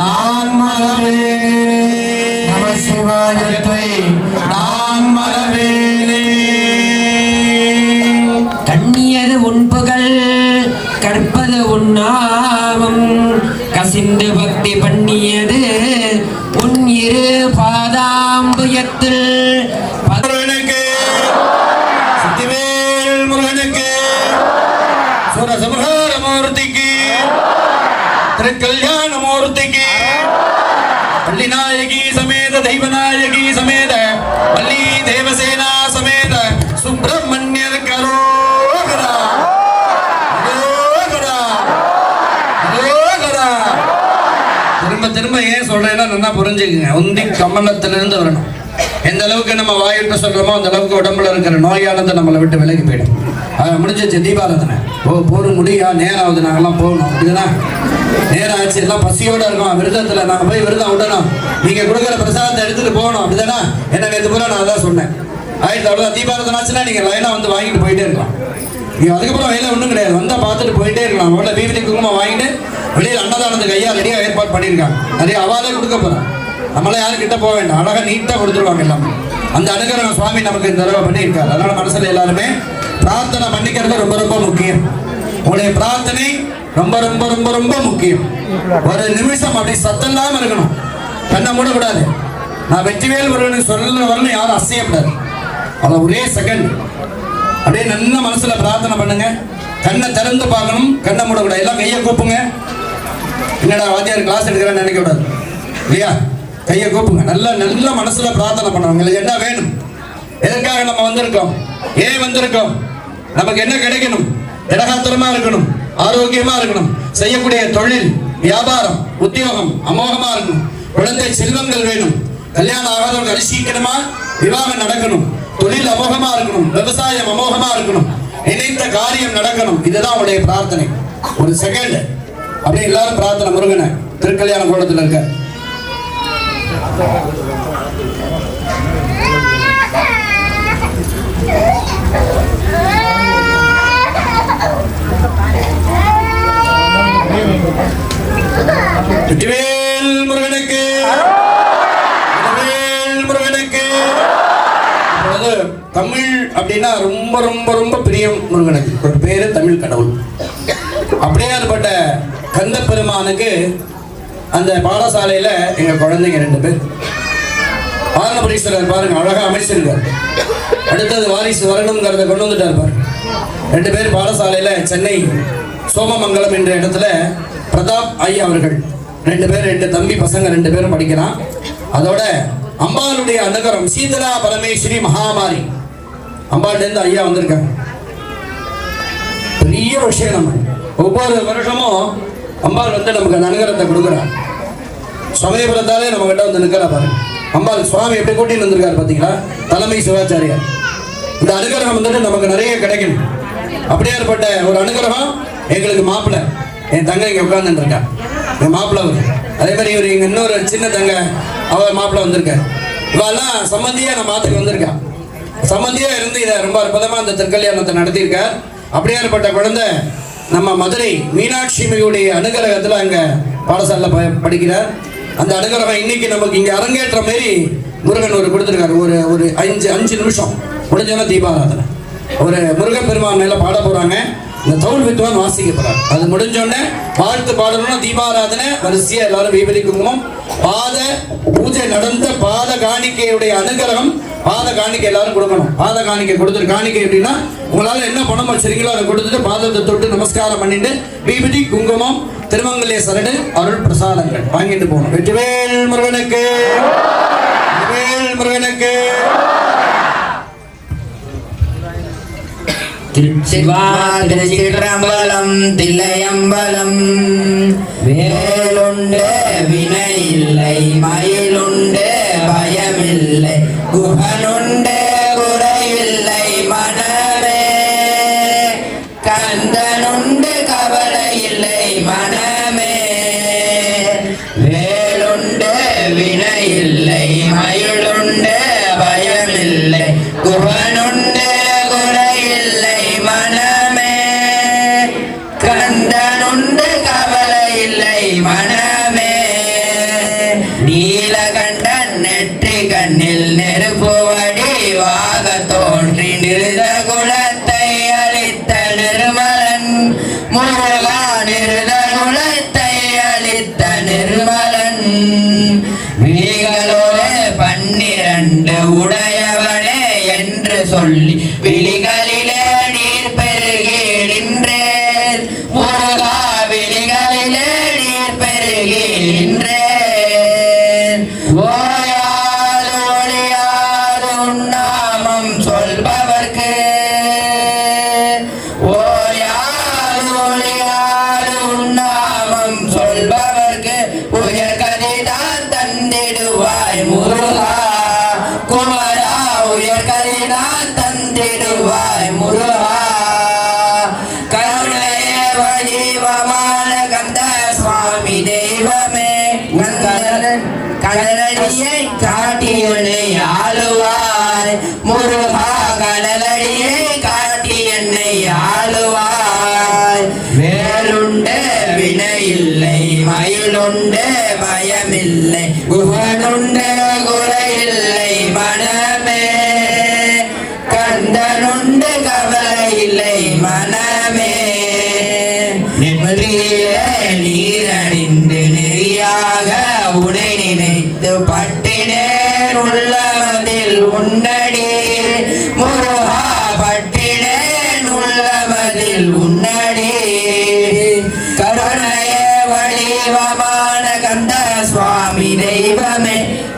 நான் மறவேனே நம சிவாயத்தை நான் மறவேனே கண்ணியது உன்புகள் கற்பது உன்னாமம் கசிந்து பக்தி பண்ணியது உன் இரு பாதாம்புயத்தில் முருகனுக்கு சித்திவேல் முருகனுக்கு சுரசம்ஹார மூர்த்திக்கு திருக்கல்யாண மூர்த்திக்கு பள்ளிநாயகி சமேத தெய்வநாயகி சமேத பள்ளி தேவசேனா சமேத சுப்பிரமணியர் கரோகரா கரோகரா கரோகரா. திரும்ப திரும்ப ஏன் சொல்றேன்னா நல்லா புரிஞ்சுக்குங்க. உந்தி கமலத்திலிருந்து வரணும். எந்த அளவுக்கு நம்ம வாயிட்டு சொல்றோமோ அந்த அளவுக்கு உடம்புல இருக்கிற நோயானது நம்மளை விட்டு விலகி போயிடும். முடிஞ்சிச்சு தீபாராதனை. போக முடியா நேரம் ஆகுது, நாங்கெல்லாம் போகணும் அப்படின்னா நேரம் ஆச்சு. எல்லாம் பசியோட இருக்கோம், விரதத்தில் நாங்கள் போய் விரதம் விடணும். நீங்கள் கொடுக்குற பிரசாதத்தை எடுத்துட்டு போகணும் அப்படிதானே. என்ன நேற்று பூரா நான் அதான் சொன்னேன். ஆயிரத்தி அவ்வளோதான் தீபாராதனை ஆச்சுன்னா நீங்கள் லைனாக வந்து வாங்கிட்டு போயிட்டே இருக்கலாம். நீங்கள் அதுக்கப்புறம் வேலை ஒன்றும் கிடையாது, வந்தால் பார்த்துட்டு போயிட்டே இருக்கலாம். அவ்வளோ வீதி குங்குமம் வாங்கிட்டு வெளியில் அன்னதானத்துக்கு ஐயா ரெடியாக ஏற்பாடு பண்ணியிருக்காங்க. நிறைய அவாதே கொடுக்க போகிறேன். நம்மளாம் யாரும் கிட்ட போக வேண்டாம், அழகாக நீட்டாக கொடுத்துருவாங்க எல்லாமே. அந்த அனுகிரகம் சுவாமி நமக்கு இந்த தடவை பண்ணியிருக்காரு. அதனால மனசில் எல்லாருமே பிரார்த்தனை பண்ணிக்கிறது ரொம்ப ரொம்ப முக்கியம். உங்களுடைய பிரார்த்தனை ரொம்ப ரொம்ப ரொம்ப ரொம்ப முக்கியம். ஒரு நிமிஷம் அப்படி சத்தம் இல்லாமல் இருக்கணும், கண்ணை மூடக்கூடாது. நான் வெற்றிவேல் முருகனுக்கு சொல்ல வரணும், யாரும் அசையக்கூடாது. அதை ஒரே செகண்ட் அப்படியே நல்ல மனசுல பிரார்த்தனை பண்ணுங்க. கண்ணை திறந்து பார்க்கணும், கண்ணை மூடக்கூடாது. எல்லாம் கையை கூப்புங்க. என்னடா வாத்தியார் கிளாஸ் எடுக்கிறேன்னு நினைக்க கூடாது இல்லையா? கையை கூப்புங்க. நல்ல நல்ல மனசுல பிரார்த்தனை பண்ணுவாங்க. உங்களுக்கு என்ன வேணும், எதற்காக நம்ம வந்திருக்கோம், ஏன் வந்திருக்கோம், நமக்கு என்ன கிடைக்கணும், திடகாத்திரமா இருக்கணும், ஆரோக்கியமா இருக்கணும், செய்யக்கூடிய தொழில் வியாபாரம் உத்தியோகம் அமோகமா இருக்கணும், குழந்தை செல்வங்கள் வேணும், கல்யாணம் ஆகாதவங்க அரிசிக்கணுமா, விவாகம் நடக்கணும், தொழில் அமோகமா இருக்கணும், விவசாயம் அமோகமா இருக்கணும், நினைத்த காரியம் நடக்கணும். இதுதான் உங்களுடைய பிரார்த்தனை. ஒரு செகண்ட் அப்படியே எல்லாரும் பிரார்த்தனை. முருகனை திருக்கல்யாண கோலத்தில் இருக்க வெற்றிவேல் முருகனுக்கு, வெற்றிவேல் முருகனுக்கு. தமிழ் அப்படின்னா ரொம்ப ரொம்ப ரொம்ப பிரியம் முருகனுக்கு. ஒரு பேரு தமிழ் கடவுள். அப்படியேப்பட்ட கந்த பெருமானுக்கு அந்த பாடசாலையில எங்க குழந்தைங்க 2 பேர். ஆரணபுரீஸ்வரர் பாருங்க அழகா அமைச்சிருக்கார். அடுத்தது வாரிசு வரணுங்கிறத கொண்டு வந்துட்டார் பாருங்க. 2 பேர் பாடசாலையில சென்னை சோமமங்கலம் என்ற இடத்துல பிரதாப் ஐயா அவர்கள் 2 பேர், 2 தம்பி பசங்க 2 பேரும் படிக்கிறான். அதோட அம்பாளுடைய அனுகிரகம், சீதலா பரமேஸ்வரி மகாமாரி அம்பாள்லேருந்து ஐயா வந்திருக்காங்க. பெரிய விஷயம். நம்ம ஒவ்வொரு வருஷமும் அம்பாள் வந்து நமக்கு அந்த அனுகிரகத்தை கொடுக்குறான். சமயபுரத்தாலே நம்ம கிட்ட வந்து நிற்கிறா பாருங்க. அம்பாள் சுவாமி எப்படி கூட்டின்னு வந்திருக்காரு பார்த்தீங்களா, தலைமை சிவாச்சாரியார். இந்த அனுகிரகம் வந்துட்டு நமக்கு நிறைய கிடைக்கணும். அப்படியே ஏற்பட்ட ஒரு அனுகிரகம் எங்களுக்கு மாப்பிள்ளை, என் தங்கை இங்கே உட்கார்ந்துட்டு இருக்கா, என் மாப்பிள்ளை அவர். அதே மாதிரி இவர் எங்கள் இன்னொரு சின்ன தங்கை, அவர் மாப்பிள்ளை வந்திருக்கார். இவெல்லாம் சம்பந்தியாக நம்ம மாத்துக்கு வந்திருக்கா. சம்பந்தியாக இருந்து இதை ரொம்ப அற்புதமாக அந்த திருக்கல்யாணத்தை நடத்தியிருக்கார். அப்படியே ஏற்பட்ட குழந்தை நம்ம மதுரை மீனாட்சி அம்மையுடைய அனுகிரகத்தில் அங்கே பாடசாலையில் படிக்கிறார். அந்த அனுகிரகம் இன்னைக்கு நமக்கு இங்கே அரங்கேற்ற மாரி முருகன் ஒரு கொடுத்துருக்காரு. ஒரு 5 நிமிஷம் முடிஞ்சோன்னா தீபாராதனை ஒரு முருகன் பெருமான் மேலே பாட போகிறாங்க. இந்த தவுள் வித்வான் வாசிக்க போகிறார். அது முடிஞ்சோடனே வாழ்த்து பாடணும்னா தீபாராதனை வரிசையாக எல்லாரும் விபதி குங்குமம் பாத பூஜை நடந்த பாத காணிக்கையுடைய அனுகிரகம். பாத காணிக்கை எல்லாரும் கொடுக்கணும். பாத காணிக்கை கொடுத்துட்டு, காணிக்கை எப்படின்னா உங்களால் என்ன பணம் வச்சிருக்கீங்களோ அதை கொடுத்துட்டு பாதத்தை தொட்டு நமஸ்காரம் பண்ணிட்டு விபதி குங்குமம் திருமங்கல்ய சரடு அருள் பிரசாதங்கள் வாங்கிட்டு போகணும். வெற்றிவேல் முருகனுக்கு, வெற்றிவேல் முருகனுக்கு. திருச்சிற்றம்பலம் தில்லையம்பலம். வேலுண்டு வினை இல்லை, மயிலுண்டு பயமில்லை, குகனுண்டு குறையில்லை மனமே, கந்தனுண்டு கவலை இல்லை மனமே. வேலுண்டு வினை இல்லை, மயிலுண்டு பயமில்லை, குகனுண்டு மனமே. நீலகண்டன் நெற்றி கண்ணில் நெருப்புவடி வாக தோன்றி நிருத குலத்தை அளித்த நிர்மலன் முருகா, நிருத குலத்தை அளித்த நிர்மலன். விழிகளோடு 12 உடையவனே என்று சொல்லி விழிகளிலே நீர் பெருகின்றேன் முருகா, விழிகளிலே ஓயாது ஒளியாது உன்னாமம் சொல்பவர்க்கு, ஓயாது ஒளியாது உன்னாமம் சொல்பவர்க்கு உயர் கதிதான் தந்திடுவாய் முருகா, குமரா உயர் கதிதான் தந்திடுவாய் முருகா. கருணைய வடிவமான கந்த சுவாமி தெய்வமே, கடலடியை காட்டியனை ஆளுவாய் முருகா, கடலடியை காட்டி என்னை ஆளுவாய். வேலுண்டு வினையில்லை, மயிலுண்டு பயமில்லை, குகனுண்டு குறையில்லை மனமே, கந்தனுண்டு கவலை இல்லை மனமே. நெற்றியிலே நீரணிந்து நெறியாக உடை நினைத்து பட்டினேன் உள்ளமதில் உன்னடி முருகா, பட்டினேன் உள்ளமதில் உன்னடி. கருணைய வடிவமான கந்த சுவாமி தெய்வமே,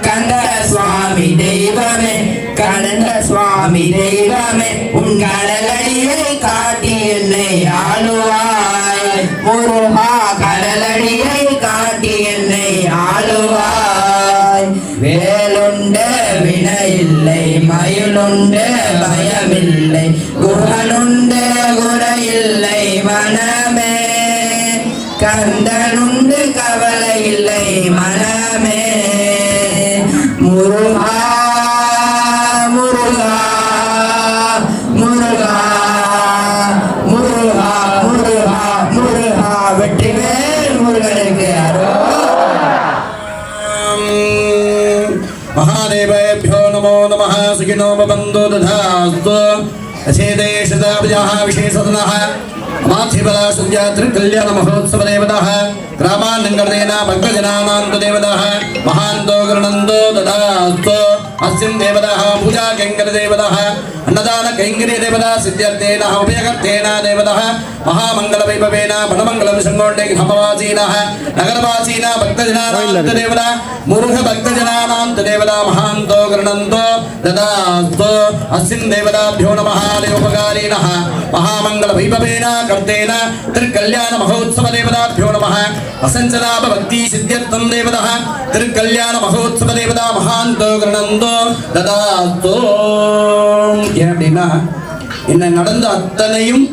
கந்த சுவாமி தெய்வமே, கந்த சுவாமி தெய்வமே, உன் கடலடியை காட்டி என்னை ஆளுவாய் முருகா, கடலடியை காட்டி என்னை ஆளுவாய். வேலுண்டு வினையில்லை, மயிலுண்டு பயமில்லை, குகனுண்டு குறையில்லை மனமே, கந்தனுண்டு கவலை இல்லை மனமே. முருகா முருகா முருகா முருகா முருகா முருகா, வெற்றிவேல் முருகனுக்கு महादेवेभ्यो नमो नमः. सुखिनो भवन्तु तथास्तु. अशेदेशदाब्जाः विशेषतनः माथिबला संजात्रिकल्याण महोत्सव देवतः ग्रामान्नङ्गर्देन भक्तजनानां देवतः महान्तो गृह्णन्तो तथास्तु. अस्मिन् देवताः पूजा कैङ्कर्य देवताः अन्नदान कैङ्कर्य देवता सिद्ध्यर्थेन उभयकर्थेन देवताः महामङ्गल वैभवेन वनमङ्गलं शृङ्गोण्डे ग्रामवासीनः नगरवासीनः भक्तजनानां देवता मूर्ख भक्तजनानां देवता महान्तो गृह्णन्तो ददास्तु अस्मिन् देवताभ्यो नमः उपकारिणः महामङ्गल वैभवेन कर्तेन त्रिकल्याण महोत्सव देवताभ्यो नमः असंचलाभ भक्ति सिद्ध्यर्थं देवतः त्रिकल्याण महोत्सव देवता महान्तो गृह्णन्तो ददास्तु ஏன்னா என்ன நடந்த அத்தனையும்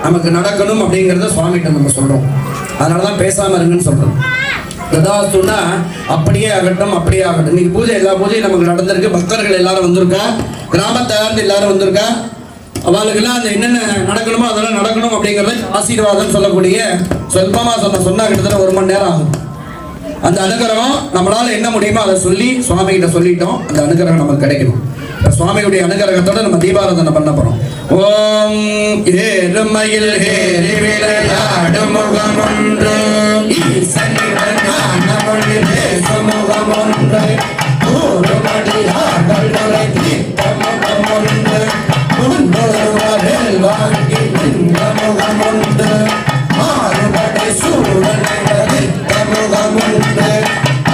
நமக்கு நடக்கணும் அப்படிங்கறத சுவாமிகிட்ட நம்ம சொல்றோம். அதனாலதான் பேசாம இருங்கன்னு சொல்றோம். ததாஸ்துன்னா அப்படியே ஆகட்டும் அப்படியே ஆகட்டும். இன்னைக்கு பூஜை எல்லா பூஜையும் நமக்கு நடந்திருக்கு. பக்தர்கள் எல்லாரும் வந்திருக்கா, கிராமத்தார்ந்து எல்லாரும் வந்திருக்கா. அவளுக்கெல்லாம் அந்த என்னென்ன நடக்கணுமோ அதெல்லாம் நடக்கணும் அப்படிங்கறத ஆசீர்வாதம் சொல்லக்கூடிய சொல்பமா சொன்னா கிட்டத்தட்ட 1 மணி நேரம் ஆகும். அந்த அனுகிரகம் நம்மளால என்ன முடியுமோ அதை சொல்லி சுவாமி கிட்ட சொல்லிட்டோம். அந்த அனுகிரகம் நமக்கு கிடைக்கணும். சுவாமியுடைய அனுகிரகத்தோட நம்ம தீபாராதனை பண்ண போறோம். ஓம் ஏறுமயில் ஏறி விளையாடும் முகமொன்று ஈசனிடம் ஞானமொழி பேசும் முகமொன்று ஊருமடியார்கள் உரை தீர்த்த முகமொன்று முன்னொருவரில் வாங்கி நின்ற முகமொன்று மாறுபடை சூழலை வதித்த முகமொன்று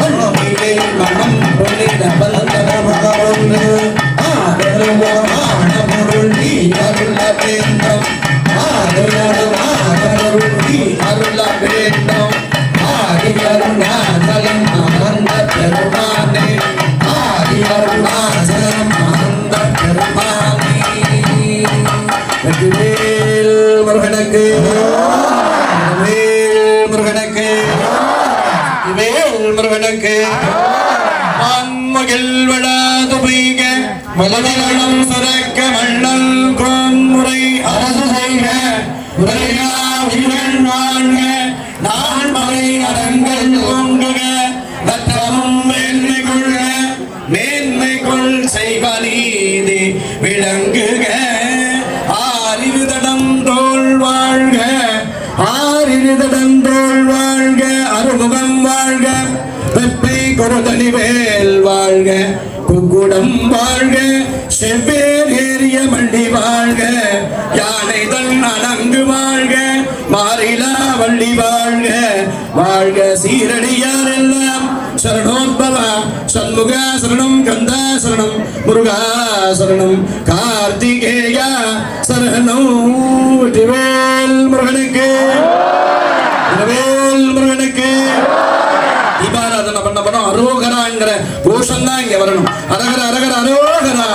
அணுவிலே மனம் பொழித பலதர முகமொன்று பொருள் நீ அருள வேண்டும் அருள் நீ அருள வேண்டும் ஆதி அருணாசலம் ஆனந்த பெருமானே ஆதி அருணாசலம் ஆனந்த பெருமானே வெற்றிவேல் முருகனுக்கு வேல் முருகனுக்கு வேல் முருகனுக்கு மண்மகிழ் விழாது பெய்க மலவளம் சுரக்க மண்ணல் கோன்முறை அரசு செய்க உரையா உயிர்கள் வாழ்க நான் மலை அரங்கள் ஓங்குக நற்றமும் மேன்மை கொள்க மேன்மை கொள் செய்வ நீதி விளங்குக ஆறிருதடம் தோல் வாழ்க ஆறிருதடம் தோல் வாழ்க அறுமுகம் வாழ்க வெப்பை கொருதனி வேல் வாழ்க குக்குடம் வாழ்க செவ்வேர் ஏறிய மண்டி வாழ்க யானை தன் அணங்கு வாழ்க மாறிலா வள்ளி வாழ்க வாழ்க சீரடியார் எல்லாம் சரணோத்பவா சண்முக சரணம் கந்தா சரணம் முருகா சரணம் கார்த்திகேயா சரணம் வெற்றிவேல் முருகனுக்கு வேல் முருகனுக்கு தீபாராதனை பண்ண போனோம். அரோகரா என்கிற கோஷம் தான் இங்க வரணும். அரகர அரகர அரோகரா.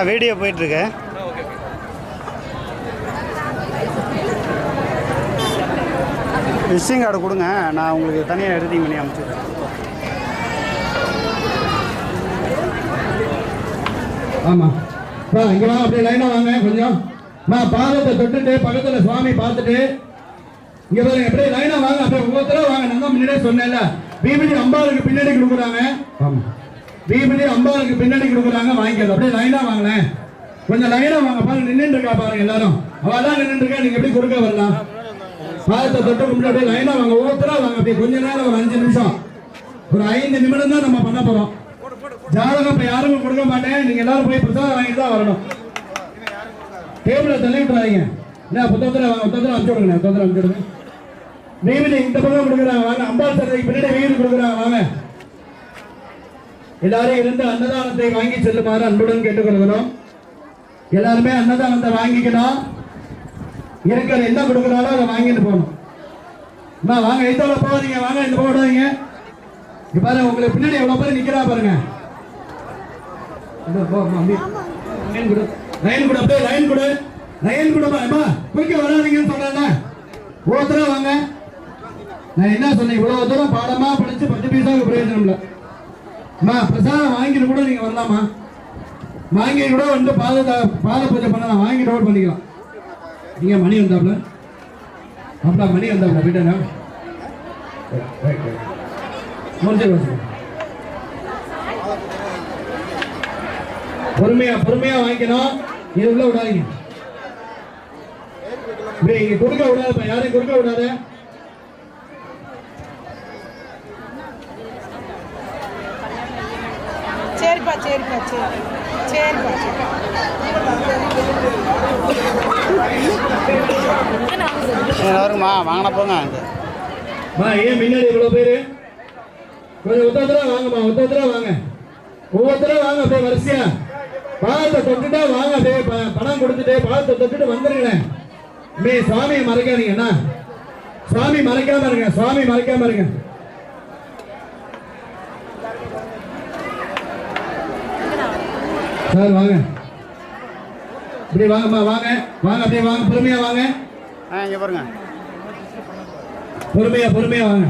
வீடியோ போயிட்டுருக்கு. விசிட்டிங் கார்டு கொடுங்க, நான் உங்களுக்கு தனியாக எடிட்டிங் பண்ணி அனுப்பிச்சிடுறேன். ஆமாம் இங்கே வாங்க, அப்படியே லைனாக வாங்க கொஞ்சம். பாதத்தை தொட்டுட்டு பக்கத்தில் சுவாமி பார்த்துட்டு இங்கே பாருங்க, அப்படியே லைனாக வாங்க. அப்படியே ஒவ்வொருத்தரும் வாங்க. நான் தான் முன்னாடியே சொன்னேன்ல, பீபடி அம்பாளுக்கு பின்னாடி கொடுக்குறாங்க. ஆமாம், பீபடி அம்பாளுக்கு பின்னாடி கொடுக்குறாங்க, வாங்கிக்கிறது. அப்படியே லைனாக வாங்களேன், கொஞ்சம் லைனாக வாங்க. பாருங்க நின்றுட்டு இருக்கா பாருங்க எல்லாரும், அவள் தான் நின்றுட்டு இருக்கா. நீங்கள் எப்படி கொடுக்க வரலாம்? பாதத்தை தொட்டு கும்பிட்டு அப்படியே லைனாக வாங்க, ஒவ்வொருத்தராக வாங்க. அப்படியே கொஞ்ச நேரம், ஒரு 5 நிமிஷம், ஒரு 5 நிமிடம் தான் நம்ம பண்ண போகிறோம். ஜாதகம் இப்போ யாருக்கும் கொடுக்க மாட்டேன். நீங்கள் எல்லாரும் போய் புத்தகம் வாங்கிட்டு தான் வரணும். டேபிளை தள்ளி விட்டுறாங்க. என்ன புத்தகத்தில் வாங்க, புத்தகத்தில் அனுப்பிச்சு விடுங்க, புத்தகத்தில் அனுப்பிச்சு விடுங்க. வீடு இந்த பக்கம் கொடுக்குறாங்க வாங்க. அம்பாள் சந்தைக்கு பின்னாடி வீடு கொடுக்குறாங்க வாங்க. எல்லாரும் இருந்து அன்னதானத்தை வாங்கி செல்லுமாறு அன்புடன் கேட்டுக்கொள்கிறோம். எல்லாருமே அன்னதானத்தை வாங்கிக்கணும். இருக்கிற என்ன கொடுக்குறாலும் அதை வாங்கிட்டு போகணும். வாங்க, இதோட போகாதீங்க, வாங்க இந்த போடாதீங்க. இப்ப பாருங்க, உங்களுக்கு பின்னாடி எவ்வளவு பேர் நிக்கிறா பாருங்க. லைன் கொடு, அப்படியே லைன் கொடு, லைன் கொடுப்பா. குறுக்க வராதீங்கன்னு சொல்றேன். ஒவ்வொருத்தரும் வாங்க. நான் என்ன சொன்னேன், இவ்வளவு தூரம் பாடமா படிச்சு 10 பைசாவுக்கு பிரயோஜனம் இல்லை. பிரசாதம் வாங்கிட்டு கூட நீங்க வரலாமா? வாங்கி கூட வந்து பாத பூஜை பண்ணலாம், வாங்கிட்டு கூட பண்ணிக்கலாம். நீங்க மணி வந்தாப்ல, அப்படா மணி வந்தாப்ல போயிட்டா பொறுமையா வாங்கிக்கணும். இது உள்ள விடாதீங்க, இங்க கொடுக்க விடாத, யாரையும் கொடுக்க விடாத. சரிப்பா சரிப்பா சரிப்பா வருமா வாங்கினா போங்க. ஏன் முன்னாடி இவ்வளவு பேரு? கொஞ்சம் ஒருத்தரா வாங்கம்மா, ஒருத்தரா வாங்க, ஒவ்வொருத்தரா வாங்க. அப்படியே வரிசையா பாதத்தை தொட்டுட்டா வாங்க. அப்படியே பணம் கொடுத்துட்டு பாதத்தை தொட்டுட்டு வந்துருங்களேன். சுவாமியை மறைக்காதீங்க, என்ன சுவாமி மறைக்காம இருங்க, சுவாமி மறைக்காம இருங்க. சார் வாங்க, இப்படி வாங்கம்மா, வாங்க வாங்க, அப்படியே வாங்க, பொறுமையா வாங்க. இங்கே பாருங்க, பொறுமையா வாங்க.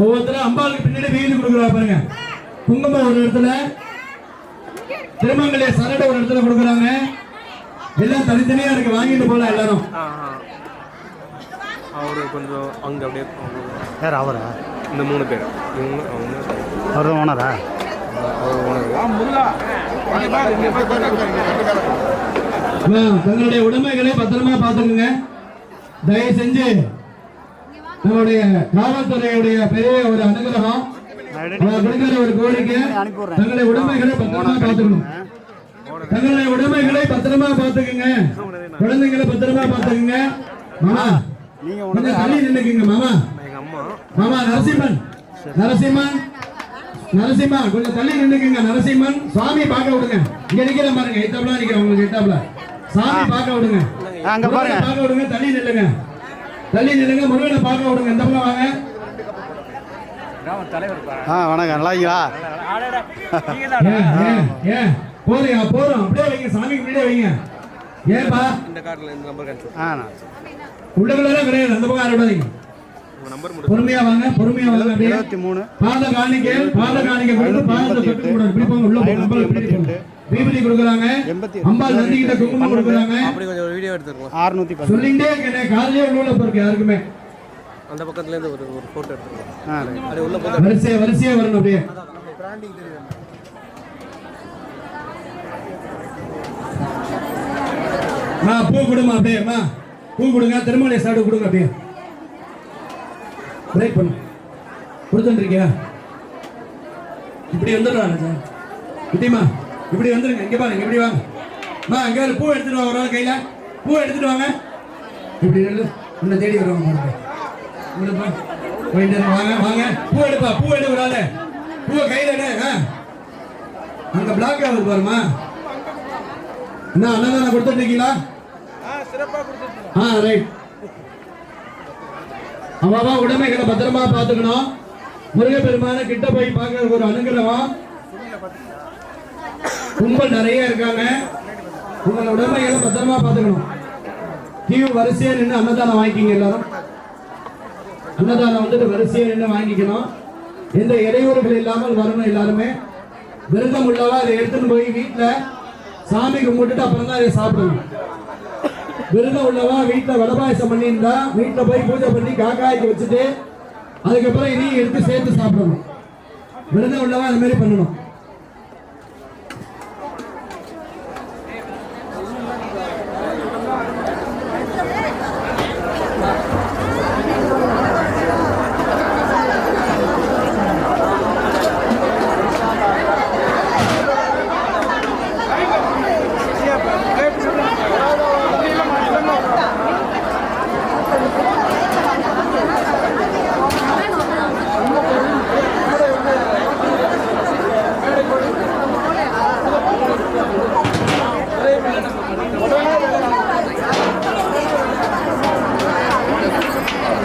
ஒவ்வொருத்தரும் அம்பாளுக்கு பின்னாடி வீடு கொடுக்குறா பாருங்க. குங்குமம் ஒரு இடத்துல, திருமங்கலிய சரடை ஒரு இடத்துல கொடுக்குறாங்க. எல்லாம் தனித்தனியா இருக்கு, வாங்கிட்டு போலாம் எல்லாரும். அவரு கொஞ்சம் அங்கே அப்படியே யார் அவரா? இந்த 3 பேர் இவங்க அவர் தான் ஓனரா? தங்களுடைய உடைமைகளை பத்திரமா பார்த்துக்குங்க. தயவு செஞ்சு நம்முடைய காவல்துறையுடைய பெரிய ஒரு அனுகிரகம், கொடுக்கிற ஒரு கோரிக்கை, தங்களுடைய உடைமைகளை பத்திரமா பார்த்துக்கணும். தங்களுடைய உடைமைகளை பத்திரமா பார்த்துக்குங்க. குழந்தைங்களை பத்திரமா பார்த்துக்குங்க. மாமா கொஞ்சம் தள்ளி நின்னுக்குங்க. மாமா நரசிம்மன் கொஞ்சம் தள்ளி நின்னுக்குங்க. நரசிம்மன் சுவாமி பார்க்க விடுங்க. இங்க நிக்கிற பாருங்க, எட்டாப்ல நிக்கிறேன், உங்களுக்கு எட்டாப்ல சாமி பார்க்க விடுங்க. அங்க பாருங்க, பார்க்க விடுங்க. தள்ளி நில்லுங்க. முருகனை பார்க்க விடுங்க. இந்த பக்கம் வாங்க. வணக்கம், நல்லா இருக்கீங்களா? போறோம், அப்படியே வைங்க, சாமிக்கு முன்னாடியே வைங்க. ஏன்பா இந்த கார்டில் இந்த நம்பர் கேன்சல் உள்ளுக்குள்ளே கிடையாது, அந்த பக்கம் ஆரம்பிடாதீங்க. பொறுமையா வாங்க. அப்படியே 23 பாத காணிக்கை கொடுத்து பாதத்தை தொட்டு கூடாது. இப்படி போங்க, உள்ள போங்க. அம்பாள் இப்படி போங்க. பீபடி கொடுக்குறாங்க, அம்பாள் நந்தி கிட்ட குங்குமம் கொடுக்குறாங்க. அப்படி கொஞ்சம் வீடியோ எடுத்துக்கலாம். 610 சொல்லிட்டே இருக்கேன், காலையிலே உள்ள போறக்கு யாருக்குமே. அந்த பக்கத்துல இருந்து ஒரு போட்டோ எடுத்துக்கலாம். அது உள்ள போய் வரிசையா வரணும். அப்படியே பூ கொடுமா, அப்படியே பூ கொடுங்க. திருமலை சாடு கொடுங்க. அப்படியே பிரேக் பண்ணு, கொடுத்துருக்கியா? இப்படி வந்துடுறாங்க சார். குட்டிமா இப்படி வந்துருங்க. இங்க பாருங்க, இப்படி வாங்க. அங்க பூ எடுத்துட்டு வாங்க, ஒரு ஆள் கையில பூ எடுத்துட்டு வாங்க. இப்படி உன்னை தேடி வருவாங்க. வாங்க, பூ எடுப்பா, பூ எடு, ஒரு ஆளு பூவை கையில எடு. அங்க பிளாக் ஆகுது பாருமா. என்ன அன்னதானம் கொடுத்துட்டு இருக்கீங்களா? ரைட். அம்மாவா உடைமைகளை பத்திரமா பார்த்துக்கணும். முருகப்பெருமான கிட்ட போய் பார்க்கறதுக்கு ஒரு அனுகிரகம். கும்பல் நிறைய இருக்காங்க. உங்களோட உடமைகளை பத்திரமா பார்த்துக்கணும். கியூ வரிசையா நின்று அன்னதானம் வாங்கிக்கிங்க. எல்லாரும் அன்னதானம் வந்துட்டு வரிசையா நின்று வாங்கிக்கணும். எந்த இடையூறுகள் இல்லாமல் வரணும். எல்லாருமே விரதம் உள்ளவா அதை எடுத்துன்னு போய் வீட்டில் சாமி கும்பிட்டுட்டு அப்புறம் தான் இதை சாப்பிடணும். விரதம் உள்ளவா வீட்டில் வடபாயசம் பண்ணியிருந்தா வீட்டில் போய் பூஜை பண்ணி காக்காய்க்கு வச்சுட்டு அதுக்கப்புறம் இதையும் எடுத்து சேர்த்து சாப்பிடணும். விரதம் உள்ளவா அது மாதிரி பண்ணணும்.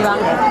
வாங்க